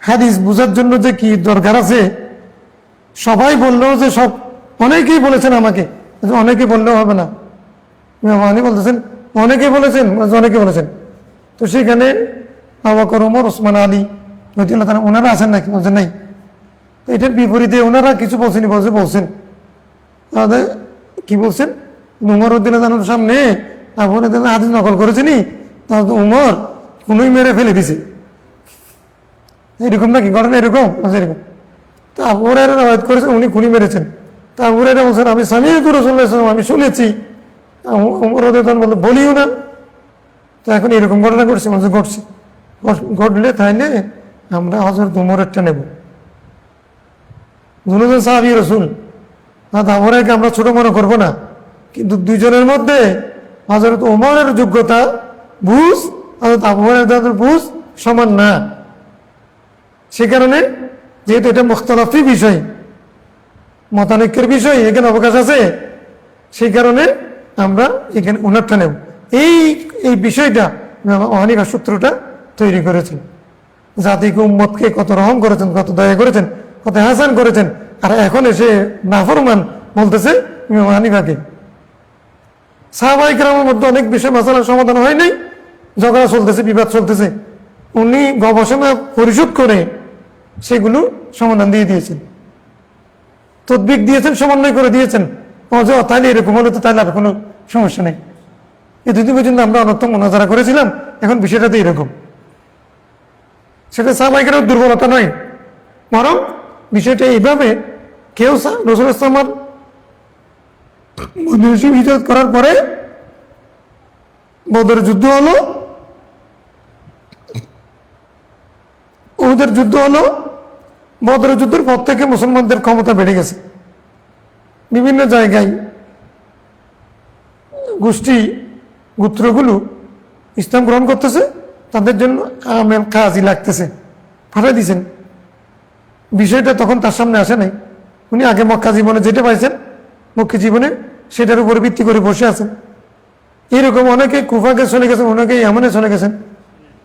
[SPEAKER 1] হাদিস বুঝার জন্য যে কি দরকার আছে, সবাই বললেও যে সব, অনেকেই বলেছেন আমাকে, অনেকে বললেও হবে না, আপনি বলতেছেন অনেকে বলেছেন, অনেকে বলেছেন, তো সেখানে আবু বকর, ওমর, ওসমান, আলী রাদিয়াল্লাহু তাআলা ওনারা আছেন নাকি? বলছেন নাই। তো এটার বিপরীতে ওনারা কিছু বলছেনি, বলছেন তাহলে কি বলছেন, উমর রাদিয়াল্লাহু তাআলার সামনে আবু রাদিয়াল্লাহু হাদিস নকল করেছেনি, তাহলে উমর কোনোই মেরে ফেলে দিছে, এরকম নাকি ঘটনা? এরকম এরকম। তা আবু হুরায়রা রাওয়ায়াত করেছেন উনি খুনি মেরেছেন, তা আবু হুরায়রা বলছেন আমি সামিআতু রাসূলুল্লাহ সাল্লাল্লাহু আলাইহি ওয়াসাল্লাম, আমি শুনেছি। উমর রাদিয়াল্লাহু তাআলা বলতে বলিও না। তো এখন এরকম ঘটনা ঘটছে, বলছে ঘটছে, ঘটলে তাইলে আমরা হযরত উমরেরটা নেব, দুজন সাহাবী রাসূল, আবু হুরায়রাকে আমরা ছোট মনে করবো না, কিন্তু দুইজনের মধ্যে হযরত ওমরের যোগ্যতা বুঝ, হযরত আবু হুরায়রার বুঝ সমান না। সে কারণে যেহেতু এটা মুখতালাফি বিষয়, মতানৈক্যের বিষয়, এখানে অবকাশ আছে, সেই কারণে আমরা এখানে উনারটা নেব। এই বিষয়টা হানিফা সূত্রটা তৈরি করেছেন, জাতিকে উম্মতকে কত রহম করেছেন, কত দয়া করেছেন, কত হাসান করেছেন, আর এখন এসে নাফরমান বলতেছে ইমাম হানিফাকে। সাহাবায়ে কেরামের মধ্যে অনেক বিষয় মাসালার সমাধান হয় নাই, ঝগড়া চলতেছে, বিবাদ চলতেছে, উনি গবেষণা পরিশোধ করে সেগুলো সমাধান দিয়ে দিয়েছেন, তদবিক দিয়েছেন, সমন্বয় করে দিয়েছেন। তাহলে এরকম হলে তো তাহলে আর কোনো সমস্যা নেই। এই দুদিন পর্যন্ত আমরা অনর্থক মোনাজারা করেছিলাম, এখন বিষয়টা তো এরকম। সেটা সাহাবায়ে কেরামের দুর্বলতা নয়, বরং বিষয়টা এইভাবে, কেউ রাসূল ইসলামের হিজরত করার পরে বদরের যুদ্ধ হলো, উহুদের যুদ্ধ হলো, বদরের যুদ্ধের পর থেকে মুসলমানদের ক্ষমতা বেড়ে গেছে। বিভিন্ন জায়গায় গোষ্ঠী গোত্রগুলো ইসলাম গ্রহণ করতেছে, তাদের জন্য আমের কাজী লাগতেছে, পাঠিয়ে দিয়েছেন। বিষয়টা তখন তার সামনে আসে নাই, উনি আগে মক্কা জীবনে যেটা পাইছেন, মক্কি জীবনে সেটার উপরে ভিত্তি করে বসে আছেন। এরকম অনেকে কুফাকে চলে গেছেন, অনেকে ইয়ামানে চলে গেছেন,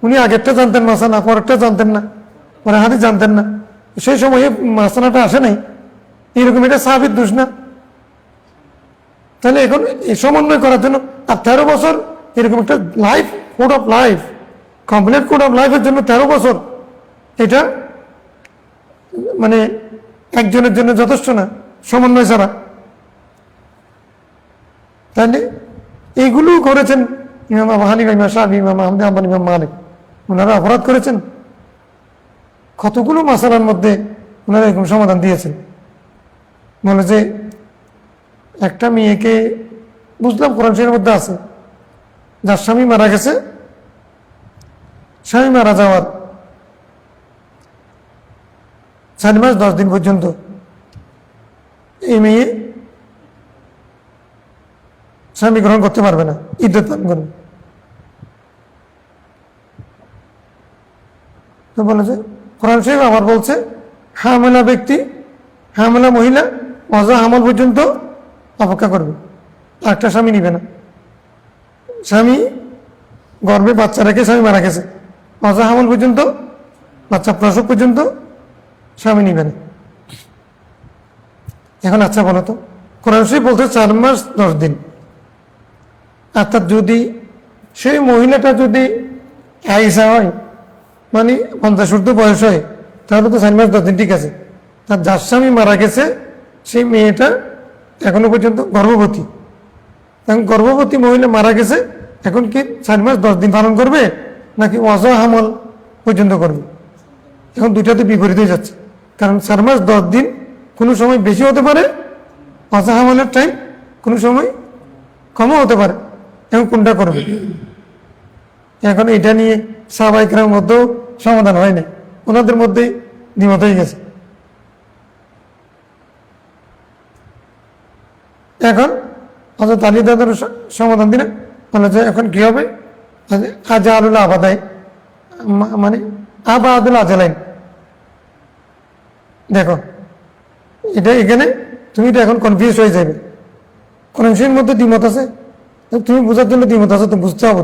[SPEAKER 1] উনি আগেরটা জানতেন মাসালা, পরেরটা জানতেন না, মানে হাদিস জানতেন না, সেই সময়ে মাসালাটা আসে নাই। এরকম এটা সাহাবীর দোষ না। তাহলে এখন এই সমন্বয় করার জন্য, আর 13 বছর এরকম একটা life, code of life, complete code of লাইফের জন্য 13 বছর, এটা মানে একজনের জন্য যথেষ্ট না সমন্বয় ছাড়া। তাহলে এইগুলো করেছেন ইমাম আবু হানিফা, ইমাম শাফি, ইমাম আহমদ হাম্বল, ইমাম মালিক। ওনারা অপরাধ করেছেন? কতগুলো মাসালার মধ্যে ওনারা এরকম সমাধান দিয়েছেন। বলে যে একটা মেয়েকে, বুঝলাম কোরআন শরীফের মধ্যে আছে, যার স্বামী মারা গেছে, স্বামী মারা যাওয়ার 4 মাস 10 দিন পর্যন্ত এই মেয়ে স্বামী গ্রহণ করতে পারবে না, ইদ্যত পালন করবে। তো বলেছে কোরআন শরীফ আবার বলছে হামেলা ব্যক্তি, হামেলা মহিলা অজা হামল পর্যন্ত অপেক্ষা করবে, একটা স্বামী নিবে না। স্বামী গর্ভে বাচ্চা রেখে স্বামী মারা গেছে, অজা হামল পর্যন্ত, বাচ্চা প্রসব পর্যন্ত স্বামী নিবে না। এখন আচ্ছা বলো তো, কোরআন শরীফ বলতে 4 মাস 10 দিন, অর্থাৎ যদি সেই মহিলাটা যদি আইসা হয়, মানে 50 ঊর্ধ্ব বয়স হয়, তাহলে তো 4 মাস 10 দিন ঠিক আছে। তার যার স্বামী মারা গেছে সেই মেয়েটা এখনো পর্যন্ত গর্ভবতী, এখন গর্ভবতী মহিলা মারা গেছে, এখন কি 4 মাস 10 দিন পালন করবে নাকি অজা হামল পর্যন্ত করবে? এখন দুইটাতে বিপরীত হয়ে যাচ্ছে, কারণ 4 মাস 10 দিন কোনো সময় বেশি হতে পারে, অজা হামলের টাইম কোনো সময় কমও হতে পারে। এখন কোনটা করবে? এখন এটা নিয়ে সাহাবায়ে কেরামের মধ্যেও সমাধান হয় নাই, ওনাদের মধ্যেই দ্বিমত হয়ে গেছে। এখন হযরত আলী দাদার সমাধান দিলেন, বলে যে এখন কি হবে, আজালুল আবাদাই, মানে আবাদুল আজালাইন। দেখো এটা এখানে তুমি তো এখন কনফিউজ হয়ে যাবে, কোরআন শরীফের মধ্যে দ্বিমত আছে, তুমি বোঝার জন্য দ্বিমত আছে, তো বুঝতে হবে।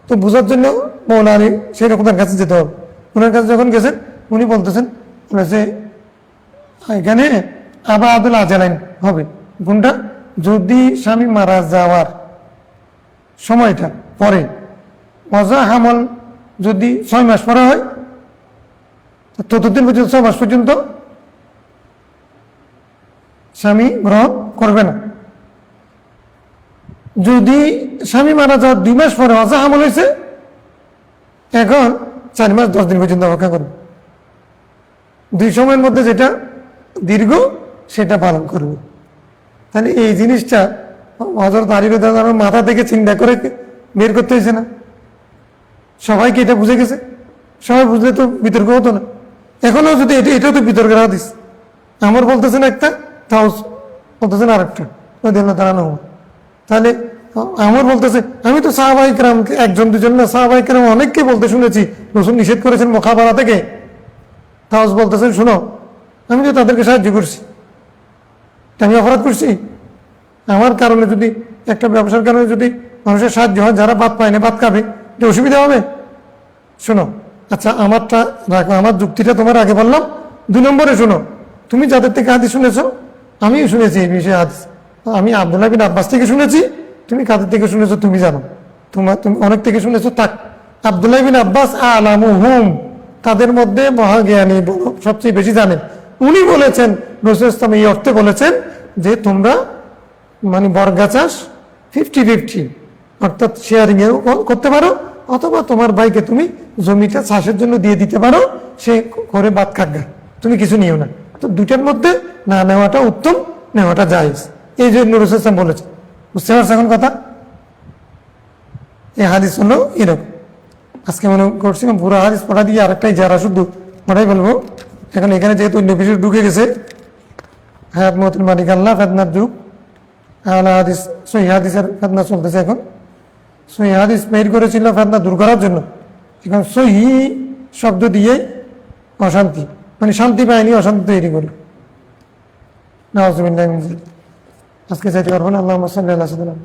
[SPEAKER 1] তো বোঝার জন্য মৌলা আলী সেই রকমের কাছে যেতে হবে। ওনার কাছে যখন গেছেন উনি বলতেছেন যে এখানে আবাদুল আজালাইন হবে কোনটা, যদি স্বামী মারা যাওয়ার সময়টা পরে অজা হামল যদি 6 মাস পরে হয়, ততদিন পর্যন্ত 6 মাস পর্যন্ত স্বামী গ্রহণ করবে না। যদি স্বামী মারা যাওয়ার 2 মাস পরে অজা হামল হয়েছে, এখন 4 মাস 10 দিন পর্যন্ত অপেক্ষা করবে। 2 সময়ের মধ্যে যেটা দীর্ঘ সেটা পালন করবে। তাহলে এই জিনিসটা হযরত আলী রাদিয়াল্লাহু আনহুর মাথা থেকে চিন্তা করে বের করতে হয়েছে না? সবাইকে এটা বুঝে গেছে, সবাই বুঝলে তো বিতর্ক হতো না। এখনো যদি এটাও তো বিতর্কের হাদিস, আমার বলতেছেন একটা, তাও বলতেছেন আরেকটা, রাদিয়াল্লাহু তাআলা আনহু। তাহলে আমার বলতেছে, আমি তো সাহাবায়ে কেরামকে, 1 2 না, সাহাবায়ে কেরাম অনেককে বলতে শুনেছি রাসূল নিষেধ করেছেন মুখাবারা থেকে। তাও বলতেছেন শুনো, আমি তো তাদেরকে সাহায্য করছি, আমি অপরাধ করছি? আমার কারণে যদি, একটা ব্যবসার কারণে যদি মানুষের সাহায্য হয়, যারা ভাত পায় না ভাত খাবে, এটা অসুবিধা হবে? শোনো, আচ্ছা আমারটা রাখো, আমার যুক্তিটা তোমার আগে বললাম। 2 নম্বরে শোনো, তুমি যাদের থেকে হাদিস শুনেছো, আমিও শুনেছি এই বিষয়ে হাদিস। আমি আব্দুল্লাহ বিন আব্বাস থেকে শুনেছি, তুমি কাদের থেকে শুনেছো তুমি জানো, তুমি অনেক থেকে শুনেছো। থাক, আব্দুল্লাহ বিন আব্বাস আলামুহুম, তাদের মধ্যে মহাজ্ঞানী, সবচেয়ে বেশি জানেন। উনি বলেছেন, রাসূল ইসলাম এই অর্থে বলেছেন যে তোমরা মানে বর্গা চাষ 50-50, অর্থাৎ শেয়ারিং এও করতে পারো, অথবা তোমার ভাইকে তুমি জমিটা চাষের জন্য দিয়ে দিতে পারো, সে করে ভাত খাগা, তুমি কিছু নিও না। তো দুটার মধ্যে না নেওয়াটা উত্তম, নেওয়াটা জায়েজ, এই জন্য রাসূল ইসলাম বলেছেন। বুঝতে পারছো এখন কথা? এই হাদিস হলো এরকম। আজকে মনে করছিলাম পুরো হাদিস পড়া দিয়ে আরেকটাই যারা শুধু পড়াই বলবো। এখন এখানে যেহেতু অন্য কিছু ঢুকে গেছে, হায়াত মতুল মালিক আল্লাহ, ফেতনার যুগ, আলা হাদিস, সহিহ হাদিসের ফেতনা চলতেছে এখন। সহিহ হাদিস বের করেছিল ফেতনা দূর করার জন্য, এখন সহিহ শব্দ দিয়ে অশান্তি, মানে শান্তি পায়নি, অশান্তি তৈরি করল। নাউযুবিল্লাহি মিন যালিক। আজকে চাইতে পারবো না। আল্লাহুম্মা সাল্লি আলা সাইয়্যিদিনা